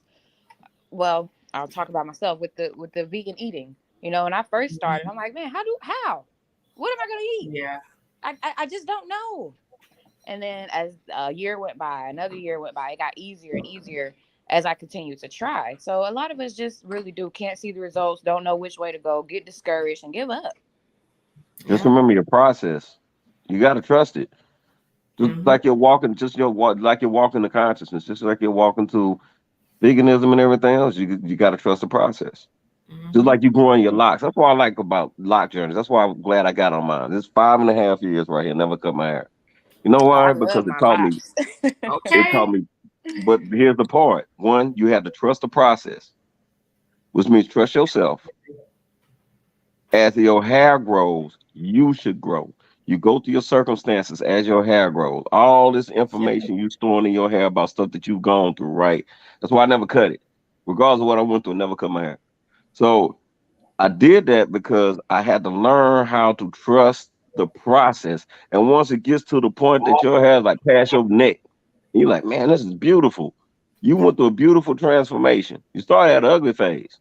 well, I'll talk about myself with the vegan eating. When I first started, I'm like, man, how? What am I gonna eat? Yeah. I just don't know. And then as a year went by, another year went by, it got easier and easier as I continued to try. So a lot of us just really can't see the results, don't know which way to go, get discouraged and give up. Just Yeah. remember your process. You gotta trust it. Just Mhm. like you're walking, like you're walking to consciousness, just like you're walking to veganism and everything else. You got to trust the process. Just Mhm. like you growing your locks. That's what I like about lock journeys. That's why I'm glad I got on mine. This 5.5 years right here, never cut my hair. You know Oh, I why? love Because my locks. it Okay. taught me. But here's the part: one, you have to trust the process, which means trust yourself. As your hair grows, you should grow. You go through your circumstances as your hair grows. All this information you storing in your hair about stuff that you've gone through, right? That's why I never cut it. Regardless of what I went through, I never cut my hair. So I did that because I had to learn how to trust the process. And once it gets to the point that your hair is like past your neck, you're like, man, this is beautiful. You went through a beautiful transformation. You started at an ugly phase.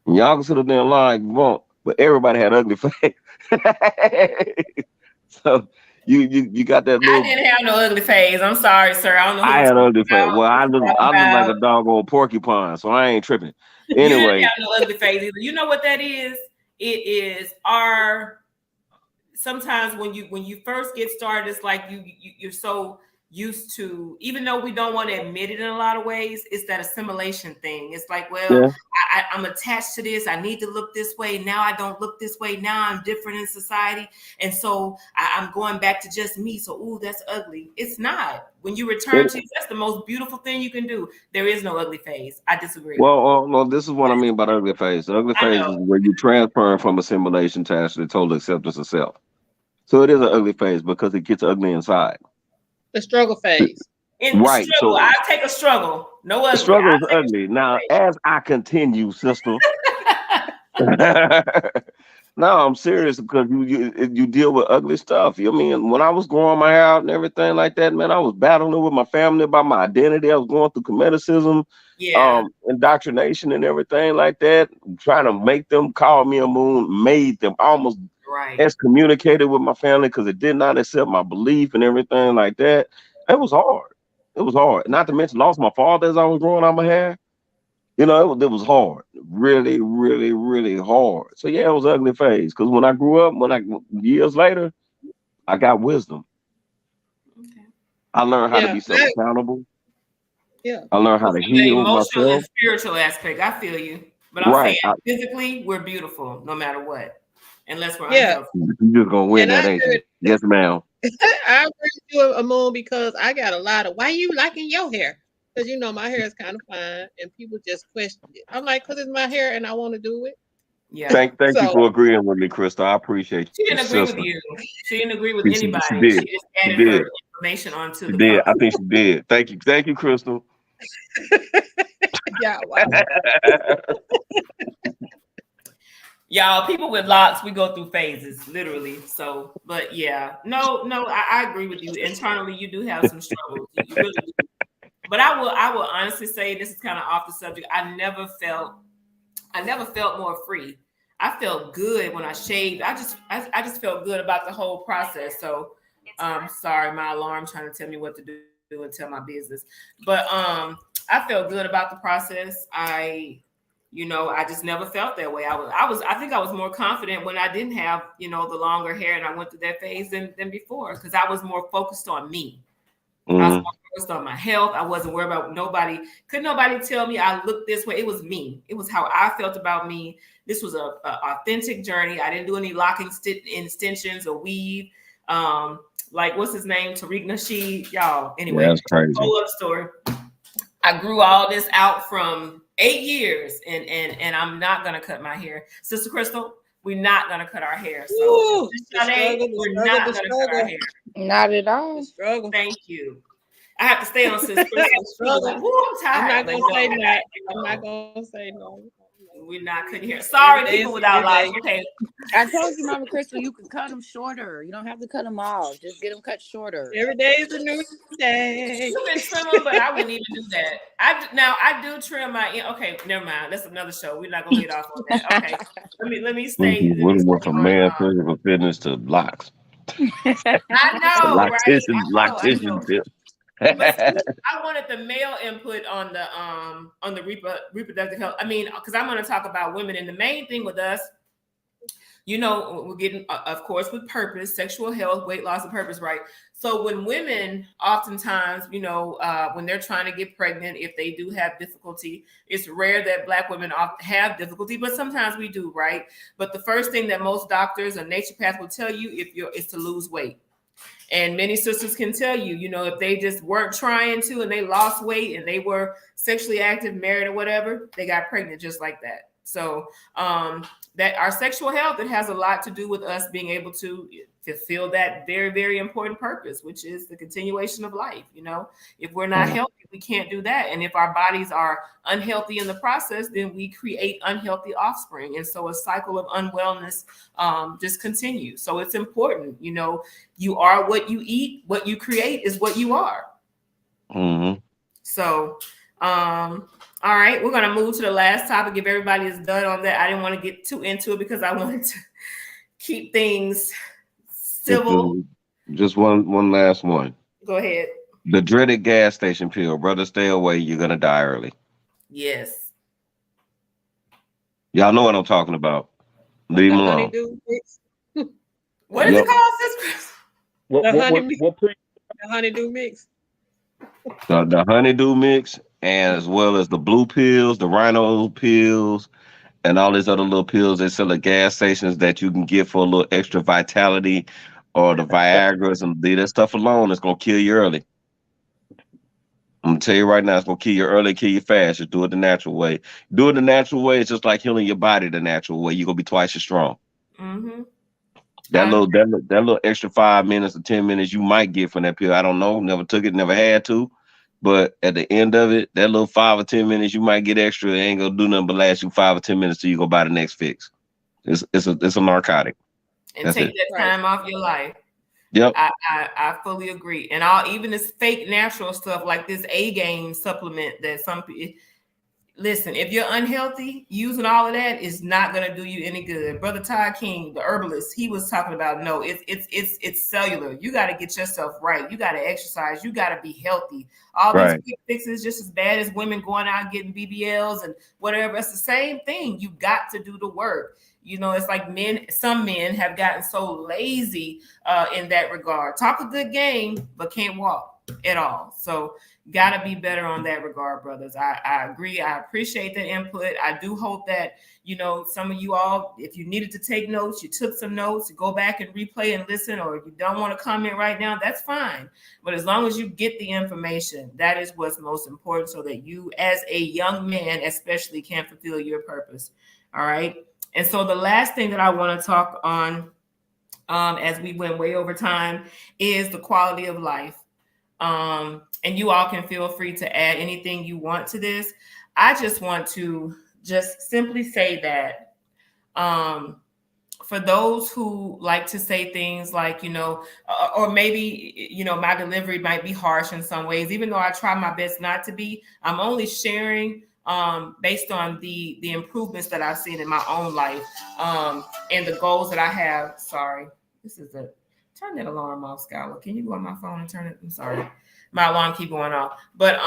And y'all can sit up there and lie if you want. but everybody had ugly face. So you got that I little. didn't have no ugly phase. I'm sorry, sir. I don't know who I you're had talking ugly face. Well, I look like a about. doggone porcupine, so I ain't tripping. You didn't Anyway, have no ugly phase either. You know what that is? It is our. Sometimes when you first get started, it's like you're so used to, even though we don't want to admit it in a lot of ways, it's that assimilation thing. It's like, well, yeah. I'm attached to this. I need to look this way. Now I don't look this way. Now I'm different in society. And so I'm going back to just me. So, ooh, that's ugly. It's not. When you return to, that's the most beautiful thing you can do. There is no ugly phase. I disagree. Well, this is what I mean by the ugly phase. The ugly phase is where you transfer from assimilation to actually total acceptance of self. So it is an ugly phase because it gets ugly inside. The struggle phase. Right. Struggle, so I take a struggle. No ugly. The struggle is ugly. Now, as I continue, sister. No, I'm serious because you deal with ugly stuff. You know what I mean? When I was growing my hair out and everything like that, man, I was battling with my family about my identity. I was going through comedicism, indoctrination and everything like that, trying to make them call me a moon, made them almost excommunicated with my family because it did not accept my belief and everything like that. It was hard. It was hard. Not to mention lost my father as I was growing out my hair. You know, it was hard. Really, really, really hard. So yeah, it was an ugly phase. Because when I grew up, years later, I got wisdom. Okay. I learned how to be self-accountable. Yeah. I learned how to heal emotional myself. And spiritual aspect. I feel you. But I'm saying physically, we're beautiful no matter what. Unless we're unhealthy. You're just gonna win that, ain't you? Yes, ma'am. I agree with you, Amun, because I got a lot of why you liking your hair? Because you know my hair is kind of fine, and people just question it. I'm like, because it's my hair, and I want to do it. Yeah. Thank you for agreeing with me, Krista. I appreciate you. She didn't agree with you. She didn't agree with anybody. She did. She just added her information onto the did. I think she did. Thank you, Crystal. Yeah. Wow. Y'all, people with locks, we go through phases, literally. So, but yeah, no, I agree with you. Internally, you do have some struggles. You really do. But I will honestly say, this is kind of off the subject. I never felt more free. I felt good when I shaved. I just felt good about the whole process. So, sorry, my alarm trying to tell me what to do and tell my business. But I felt good about the process. I just never felt that way. I think I was more confident when I didn't have, the longer hair and I went through that phase than before, because I was more focused on me. Mm-hmm. I was more focused on my health. I wasn't worried about nobody. Couldn't nobody tell me I looked this way. It was me. It was how I felt about me. This was a authentic journey. I didn't do any locking extensions or weave. Like what's his name? Tariq Nasheed. Y'all. Anyway, that's crazy. Whole up story. I grew all this out from 8 years, and I'm not gonna cut my hair, Sister Crystal. We're not gonna cut our hair. So Ooh, we're not gonna cut our hair. Not at all. Thank you. I have to stay on Sister Crystal. I'm tired. I'm not gonna say that. I'm not gonna say no. We're not cutting hair. Sorry, people without lives. Okay. I told you, Mama Crystal, you can cut them shorter. You don't have to cut them all. Just get them cut shorter. Every day is a new day. You can trim them, but I wouldn't even do that. I do trim my. Okay, never mind. That's another show. We're not gonna get off on that. Okay. Let me stay. Went from man physical fitness to locks. I know, loctician tip. But I wanted the male input on the reproductive health. I mean, because I'm going to talk about women, and the main thing with us, we're getting, of course, with purpose, sexual health, weight loss, and purpose, right? So when women, oftentimes, when they're trying to get pregnant, if they do have difficulty, it's rare that Black women have difficulty, but sometimes we do, right? But the first thing that most doctors or naturopaths will tell you is to lose weight. And many sisters can tell you, if they just weren't trying to and they lost weight and they were sexually active, married or whatever, they got pregnant just like that. So that our sexual health, it has a lot to do with us being able to fulfill that very, very important purpose, which is the continuation of life. If we're not healthy, we can't do that. And if our bodies are unhealthy in the process, then we create unhealthy offspring. And so a cycle of unwellness just continues. So it's important, you are what you eat, what you create is what you are. Mm-hmm. So All right, we're gonna move to the last topic. If everybody is done on that, I didn't want to get too into it because I wanted to keep things civil. Just one last one. Go ahead. The dreaded gas station pill, brother. Stay away. You're gonna die early. Yes. Y'all know what I'm talking about. Leave The them alone. honeydew mix. What is Yep. it called, sis? The honeydew mix. The honeydew mix, and as well as the blue pills, the rhino pills, and all these other little pills they sell at gas stations that you can get for a little extra vitality, or the Viagra's, and leave that stuff alone. It's gonna kill you early. I'm gonna tell you right now, it's gonna kill you early, kill you fast. Just do it the natural way. Do it the natural way. It's just like healing your body the natural way. You're gonna be twice as strong. Mm-hmm. That little extra 5 minutes or 10 minutes you might get from that pill. I don't know. Never took it, never had to. But at the end of it, that little 5 or 10 minutes you might get extra, it ain't gonna do nothing but last you 5 or 10 minutes till you go buy the next fix. It's a narcotic. And That's take it. that time off your life. Yep. I fully agree. And even this fake natural stuff like this A-Game supplement that some people listen, if you're unhealthy, using all of that is not gonna do you any good. Brother Todd King, the herbalist, he was talking about no, it's cellular. You got to get yourself right. You got to exercise. You got to be healthy. All these quick fixes just as bad as women going out and getting BBLs and whatever. It's the same thing. You got to do the work. You know, it's like some men have gotten so lazy in that regard. Talk a good game, but can't walk at all. So got to be better on that regard, brothers. I agree. I appreciate the input. I do hope that, you know, some of you all, if you needed to take notes, you took some notes, go back and replay and listen, or if you don't want to comment right now, that's fine. But as long as you get the information, that is what's most important so that you as a young man especially can fulfill your purpose. All right. And so the last thing that I want to talk on as we went way over time is the quality of life. And you all can feel free to add anything you want to this. I just want to just simply say that for those who like to say things like, you know, or maybe, you know, my delivery might be harsh in some ways, even though I try my best not to be. I'm only sharing based on the improvements that I've seen in my own life and the goals that I have. Sorry, turn that alarm off, Skylar. Can you go on my phone and turn it? I'm sorry. My alarm keep going off. But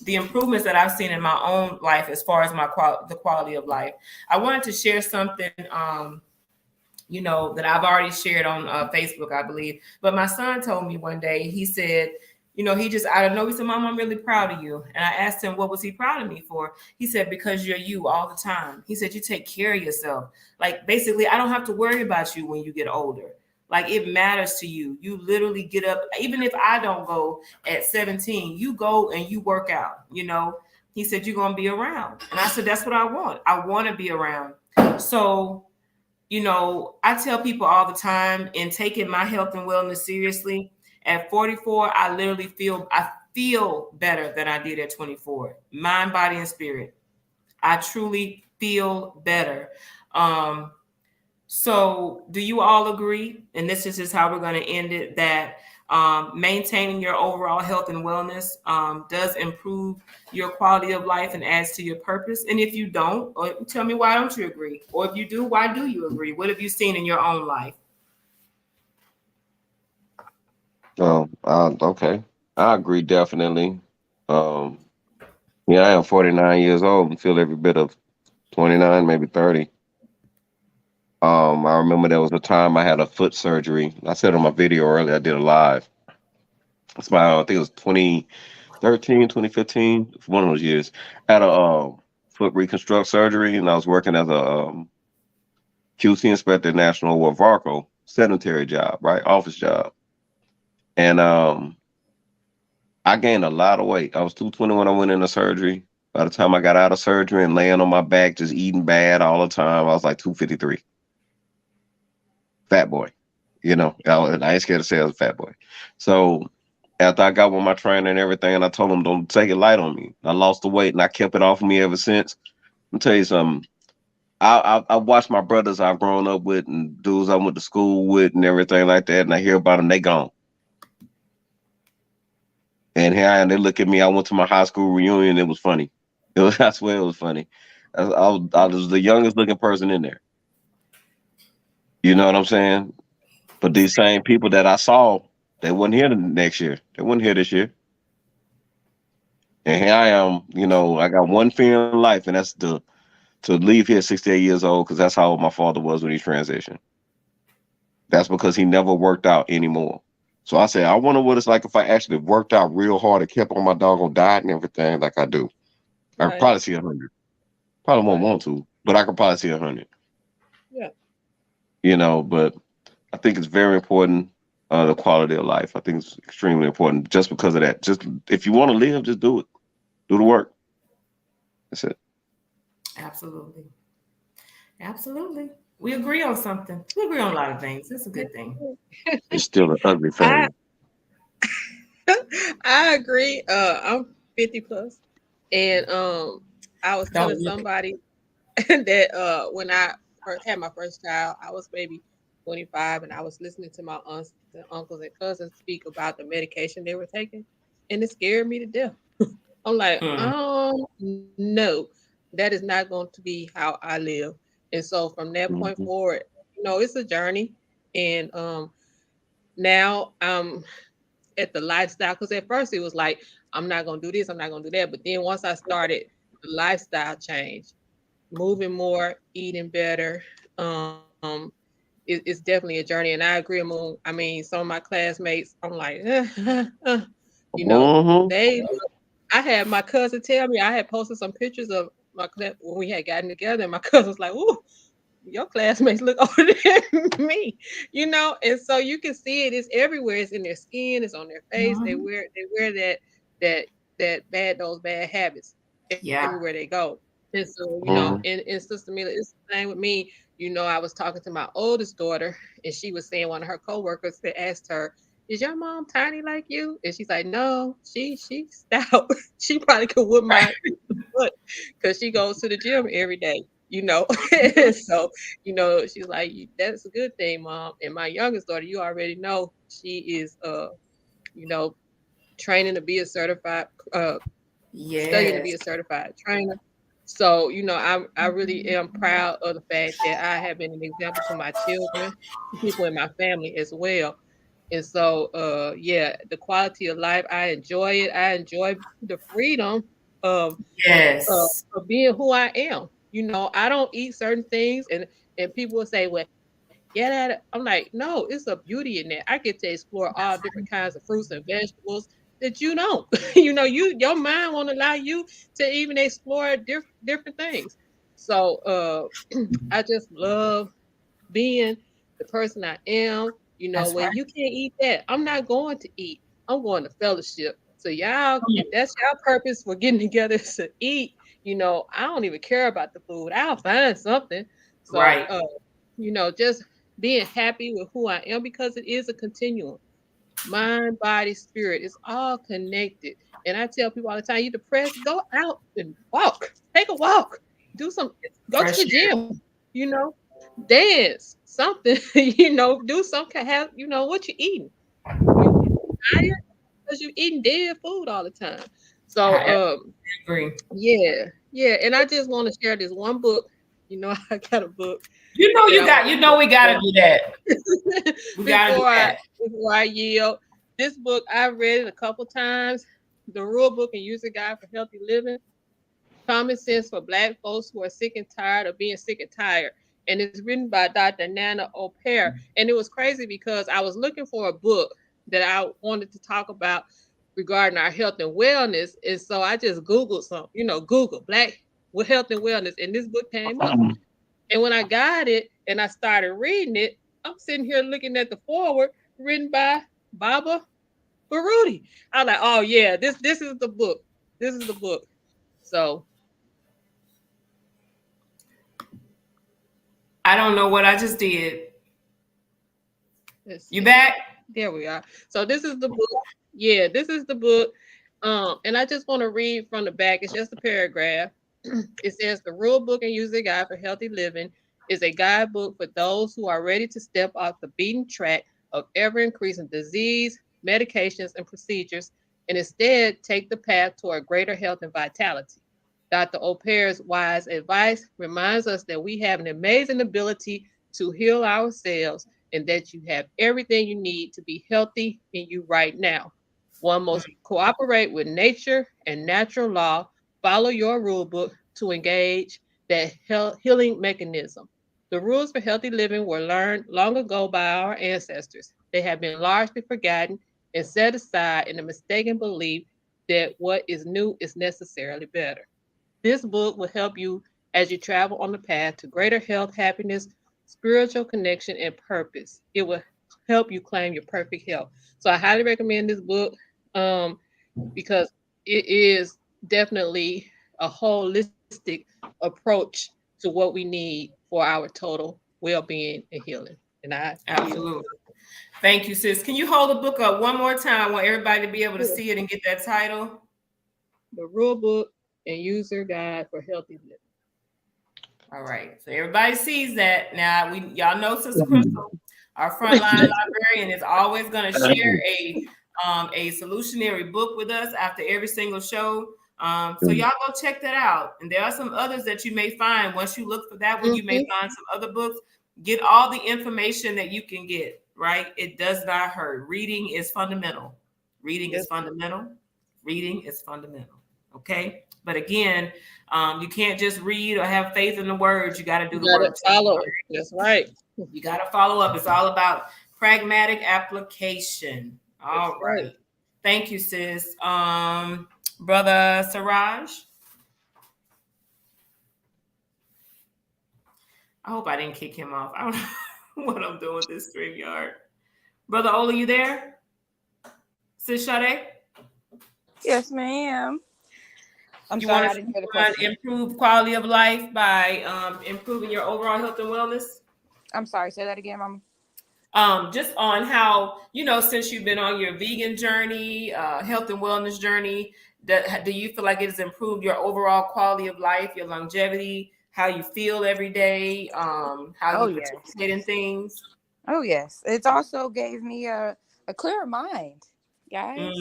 the improvements that I've seen in my own life as far as the quality of life. I wanted to share something, you know, that I've already shared on Facebook, I believe. But my son told me one day, he said, you know, he just out of nowhere, he said, Mom, I'm really proud of you. And I asked him, what was he proud of me for? He said, because you're you all the time. He said, you take care of yourself. Like, basically, I don't have to worry about you when you get older. Like, it matters to you. You literally get up. Even if I don't go at 17, you go and you work out, you know. He said, you're going to be around. And I said, that's what I want. I want to be around. So, you know, I tell people all the time, in taking my health and wellness seriously, at 44, I literally feel better than I did at 24. Mind, body, and spirit. I truly feel better. So do you all agree, and this is just how we're going to end it, that maintaining your overall health and wellness does improve your quality of life and adds to your purpose? And if you don't, or tell me, why don't you agree? Or if you do, why do you agree? What have you seen in your own life? Okay. I agree, definitely. Yeah, I am 49 years old and feel every bit of 29, maybe 30. I remember there was a time I had a foot surgery. I said on my video earlier, I did a live. It's about, I think it was 2013, 2015, one of those years. I had a foot reconstruct surgery, and I was working as a QC inspector at National with Varco, sedentary job, right? Office job. And I gained a lot of weight. I was 220 when I went into surgery. By the time I got out of surgery and laying on my back, just eating bad all the time, I was like 253. Fat boy, you know, I ain't scared to say I was a fat boy. So after I got with my trainer and everything, and I told him, don't take it light on me. I lost the weight and I kept it off of me ever since. Let me tell you something. I watched my brothers I've grown up with and dudes I went to school with and everything like that, and I hear about them, they gone. And here I am. They look at me. I went to my high school reunion. It was funny. I swear it was funny. I was the youngest looking person in there. You know what I'm saying? But these same people that I saw, they wasn't here the next year. They wasn't here this year. And here I am. You know, I got one fear in life, and that's to leave here 68 years old, because that's how old my father was when he transitioned. That's because he never worked out anymore. So I said, I wonder what it's like if I actually worked out real hard and kept on my doggone diet and everything like I do. I could Right. probably see 100. Probably won't Right. want to, but I could probably see 100. Yeah. You know, but I think it's very important, the quality of life. I think it's extremely important just because of that. Just if you want to live, just do it. Do the work. That's it. Absolutely. Absolutely. We agree on something. We agree on a lot of things. That's a good thing. It's still an ugly I thing. I agree. I'm 50 plus, and I was Don't telling look. somebody that when I first had my first child, I was maybe 25, and I was listening to my aunts, and uncles, and cousins speak about the medication they were taking, and it scared me to death. I'm like, no, that is not going to be how I live. And so from that point Mhm. forward, it's a journey, and now I'm at the lifestyle, because at first it was like, I'm not gonna do this, I'm not gonna do that. But then once I started the lifestyle change, moving more, eating better, it's definitely a journey. And I agree, Moon. I mean, some of my classmates, I'm like, Mhm. they. I had my cousin tell me, I had posted some pictures of my class when we had gotten together, and my cousin was like, "Ooh, your classmates look older than me," and so you can see it's everywhere. It's in their skin, it's on their face. They wear those bad habits Yeah. everywhere they go. And so, Mhm. and Sister Mila, it's the same with me. I was talking to my oldest daughter, and she was saying one of her coworkers that asked her, "Is your mom tiny like you?" And she's like, "No, she's stout. She probably could whip my butt because she goes to the gym every day." And so, she's like, "That's a good thing, mom." And my youngest daughter, you already know, she is you know, training to be a certified studying to be Yes. a certified trainer. So, I really am proud of the fact that I have been an example to my children, people in my family as well. And so, yeah, the quality of life, I enjoy it. I enjoy the freedom of Yes. of being who I am. I don't eat certain things, and people will say, "Well, get at it." I'm like, no, it's a beauty in that. I get to explore all different kinds of fruits and vegetables that you don't. Your mind won't allow you to even explore different things. So I just love being the person I am. That's right. When you can't eat that, I'm not going to eat. I'm going to fellowship. So y'all, if that's your purpose for getting together to eat, I don't even care about the food. I'll find something. So Right. just being happy with who I am, because it is a continuum. Mind, body, spirit, it's all connected. And I tell people all the time, you depressed, go out and walk. Take a walk. Do some, go to Fresh the air. gym, you know, dance, something, do something, have, what you eating. You tired because you eating dead food all the time. So I agree. yeah, yeah. And I just want to share this one book. I got a book that I want You to know we gotta do that. We gotta do before I that. before I yield. This book I read it a couple times. The Rule Book and User Guide for Healthy Living. Common Sense for Black folks who are sick and tired of being sick and tired. And it's written by Dr. Nana O'Pear. And it was crazy because I was looking for a book that I wanted to talk about regarding our health and wellness. And so I just Googled Google Black with health and wellness. And this book came up. And when I got it and I started reading it, I'm sitting here looking at the foreword written by Baba Baruti. I was like, oh yeah, this is the book. This is the book. So I don't know what I just did. let's You see. back? There we are. So this is the book. Yeah, this is the book. And I just want to read from the back. It's just a paragraph. It says the Rule Book and User Guide for Healthy Living is a guidebook for those who are ready to step off the beaten track of ever increasing disease, medications, and procedures and instead take the path toward greater health and vitality. Dr. O'Pear's wise advice reminds us that we have an amazing ability to heal ourselves and that you have everything you need to be healthy in you right now. One must cooperate with nature and natural law, follow your rule book to engage that healing mechanism. The rules for healthy living were learned long ago by our ancestors. They have been largely forgotten and set aside in the mistaken belief that what is new is necessarily better. This book will help you as you travel on the path to greater health, happiness, spiritual connection, and purpose. It will help you claim your perfect health. So I highly recommend this book because it is definitely a holistic approach to what we need for our total well-being and healing. And I Absolutely. Thank you, sis. Can you hold the book up one more time? I want everybody to be able to see it and get that title. The Rule Book and User Guide for Healthy Living. All right. So everybody sees that. Now y'all know Sister Crystal, our frontline librarian, is always going to share a solutionary book with us after every single show. So y'all go check that out. And there are some others that you may find. Once you look for that one, you may find some other books. Get all the information that you can get, right? It does not hurt. Reading is fundamental. Reading is fundamental. Reading is fundamental. Okay. But again, you can't just read or have faith in the words. You got to do the work. Follow. That's right. You got to follow up. It's all about pragmatic application. All right. Thank you, sis. Brother Siraj. I hope I didn't kick him off. I don't know what I'm doing with this StreamYard. Brother Ola, you there? Sis Sade? Yes, ma'am. You want to improve quality of life by improving your overall health and wellness? I'm sorry, say that again, Mama. Just on how, since you've been on your vegan journey, health and wellness journey, do you feel like it has improved your overall quality of life, your longevity, how you feel every day, how you participate in things? Oh, yes. It's also gave me a clearer mind, guys.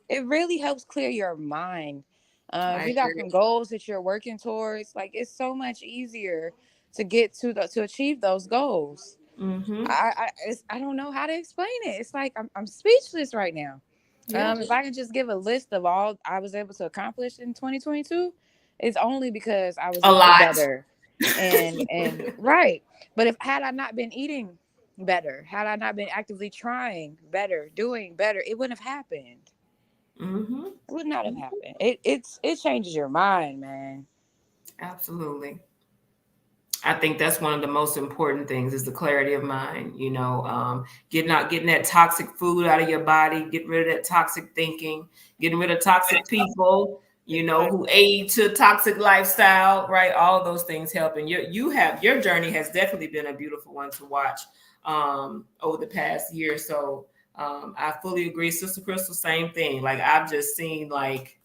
It really helps clear your mind. If you got some goals that you're working towards, like it's so much easier to get to achieve those goals. I don't know how to explain it. It's like I'm speechless right now. If I can just give a list of all I was able to accomplish in 2022, it's only because I was better and right. But had I not been eating better, had I not been actively trying better, doing better, it wouldn't have happened. It would not have happened. It changes your mind, man. Absolutely. I think that's one of the most important things is the clarity of mind, getting that toxic food out of your body, getting rid of that toxic thinking, getting rid of toxic people, who aid to toxic lifestyle, right? All of those things help. And your journey has definitely been a beautiful one to watch over the past year. So I fully agree. Sister Crystal, same thing. Like I've just seen like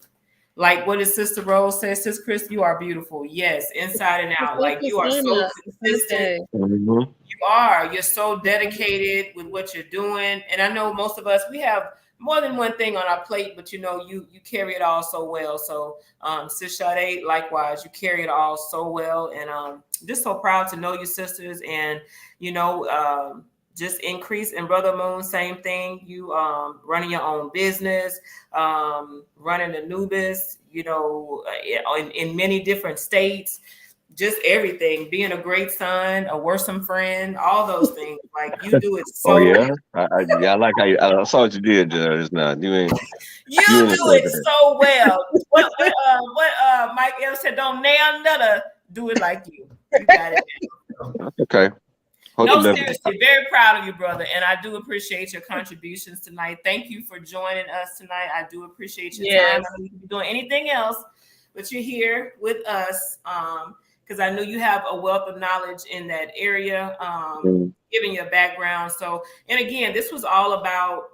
what did Sister Rose say? Sister Crystal, you are beautiful. Yes, inside and out. Like you are so consistent. You're so dedicated with what you're doing. And I know most of us, we have more than one thing on our plate, but you carry it all so well. So Sis Sade, likewise, you carry it all so well. And just so proud to know you sisters and, just increase. And Brother Moon, same thing. You running your own business, running Anubis, in many different states, just everything. Being a great son, a worrisome friend, all those things. Like you do it so. Oh yeah, I like how I saw what you did just now. You do it so well. What Mike L said? Don't nail another. Do it like you. You got it. Okay. No, seriously, very proud of you, brother. And I do appreciate your contributions tonight. Thank you for joining us tonight. I do appreciate your time. I don't know if you can be doing anything else, but you're here with us because I know you have a wealth of knowledge in that area, given your background. So, and again, this was all about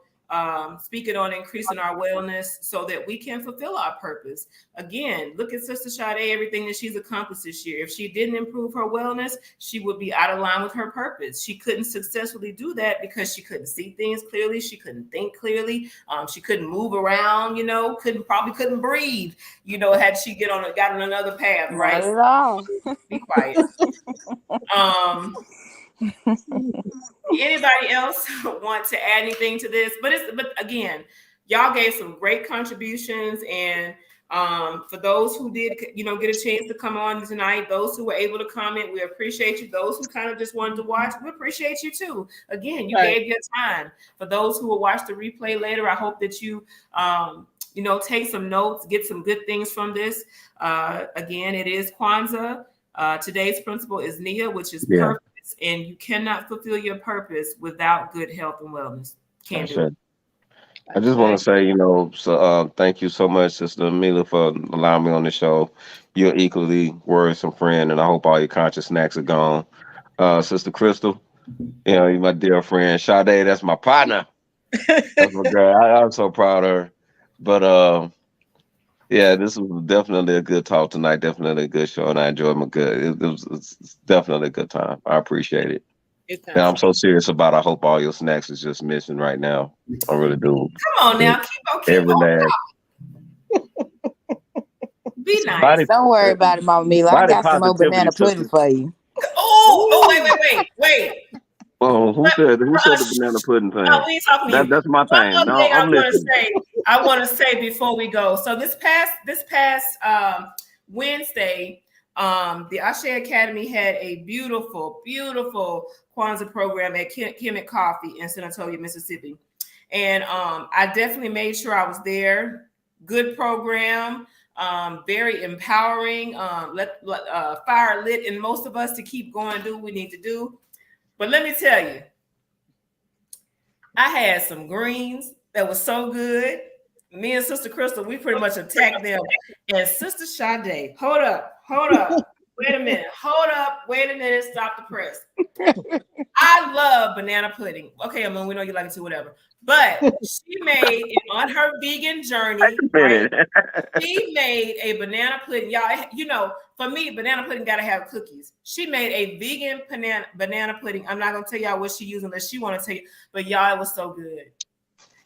speaking on increasing our wellness so that we can fulfill our purpose. Again, look at Sister Sade, everything that she's accomplished this year. If she didn't improve her wellness, she would be out of line with her purpose. She couldn't successfully do that because she couldn't see things clearly. She couldn't think clearly. She couldn't move around, probably couldn't breathe, had she got on another path, right? Not at all. Be quiet. Anybody else want to add anything to this? But again, y'all gave some great contributions, and for those who did, get a chance to come on tonight, those who were able to comment, we appreciate you. Those who kind of just wanted to watch, we appreciate you too. Again, you gave your time. For those who will watch the replay later, I hope that you take some notes, get some good things from this. Again, it is Kwanzaa. Today's principle is Nia, which is purpose, and you cannot fulfill your purpose without good health and wellness. Can't do it. I just want to say, thank you so much, Sister Mila, for allowing me on the show. You're equally worrisome friend, and I hope all your conscious snacks are gone. Sister Crystal, you're my dear friend. Sade, that's my partner. That's my girl. I'm so proud of her. But this was definitely a good talk tonight. Definitely a good show, and I enjoyed my good. It's definitely a good time. I appreciate it. And I'm so serious about it. I hope all your snacks is just missing right now. I really do. Come on now, keep on. Be nice. Don't worry about it, Mama Mila. I got some more banana pudding for you. Wait. Oh, who said the banana pudding thing? That's my thing. No, I'm listening. I want to say before we go. So this past Wednesday, the Ashe Academy had a beautiful Kwanzaa program at Kemet Coffee in San Antonio, Mississippi. And I definitely made sure I was there. Good program, very empowering, fire lit in most of us to keep going, do what we need to do. But let me tell you, I had some greens that was so good. Me and Sister Crystal, we pretty much attacked them. And Sister Sade, hold up. Wait a minute. Stop the press. I love banana pudding. Okay, Amon, we know you like it too, whatever. But she made it on her vegan journey. Right? She made a banana pudding. Y'all, for me, banana pudding got to have cookies. She made a vegan banana pudding. I'm not going to tell y'all what she used unless she want to tell you. But y'all, it was so good.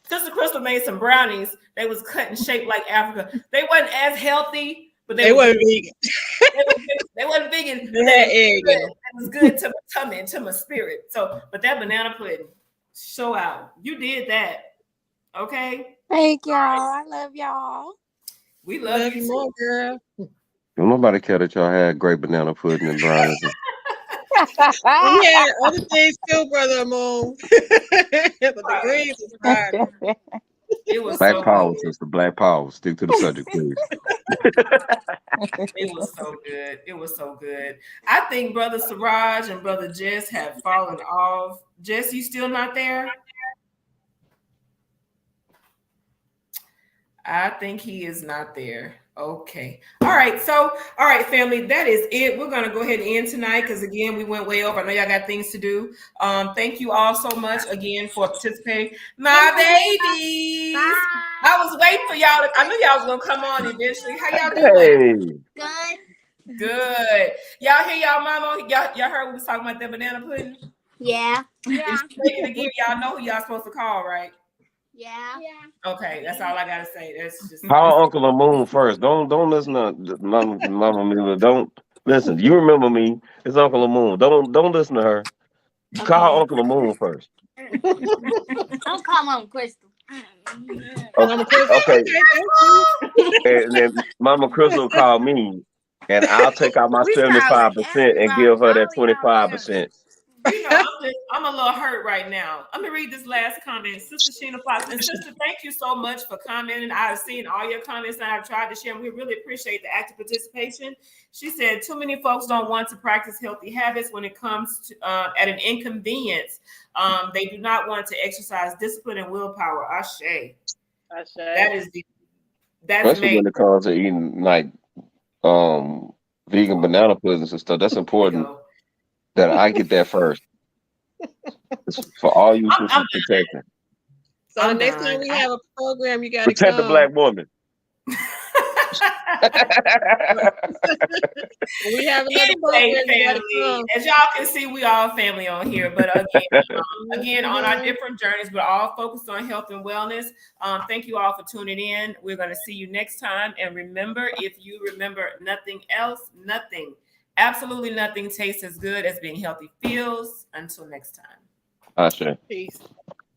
Sister Crystal made some brownies. They was cut and shaped like Africa. They wasn't as healthy. But they weren't vegan. They wasn't vegan. It was good to my tummy and to my spirit. So, but that banana pudding, show out. You did that. Okay? Thank y'all. I love y'all. We love you more, girl. Nobody cared that y'all had great banana pudding and brownies. We had other things too, Brother Moon. But the greens was fire. It was Black Power, sister. Black Power. Stick to the subject, please. It was so good. It was so good. I think Brother Siraj and Brother Jess have fallen off. Jess, you still not there? I think he is not there. Okay. All right, family, that is it. We're going to go ahead and end tonight because, again, we went way over. I know y'all got things to do. Thank you all so much, again, for participating. My babies. Bye. I was waiting for y'all. I knew y'all was going to come on eventually. How y'all doing? Good. Y'all hear y'all mama? Y'all heard we was talking about that banana pudding? Yeah. Again, y'all know who y'all supposed to call, right? Yeah. Okay, that's all I gotta say. That's just Call Uncle Amoon first. Don't listen to Mama Mila. Don't listen. You remember me? It's Uncle Amoon. Don't listen to her. Okay. Call Uncle Amoon first. Don't call Mama Crystal. Okay. And then Mama Crystal called me, and I'll take out my 75% and give her that 25%. I'm a little hurt right now. Let me read this last comment. Sister Sheena Fox. And sister, thank you so much for commenting. I've seen all your comments and I've tried to share them. We really appreciate the active participation. She said, too many folks don't want to practice healthy habits when it comes to at an inconvenience. They do not want to exercise discipline and willpower. Ashe. That's especially when it comes to eating like vegan banana puddings and stuff. That's important. That I get that first. It's for all you sisters protecting. So I'm the next done. time we have a program, you got to Protect the come. black woman. When we have another Anyway, program, you got to family, come. as y'all can see, we all family on here. But again, on our different journeys, we're all focused on health and wellness. Thank you all for tuning in. We're going to see you next time. And remember, if you remember nothing else, nothing, absolutely nothing tastes as good as being healthy feels. Until next time. Ashe. Peace.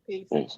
Peace. Peace.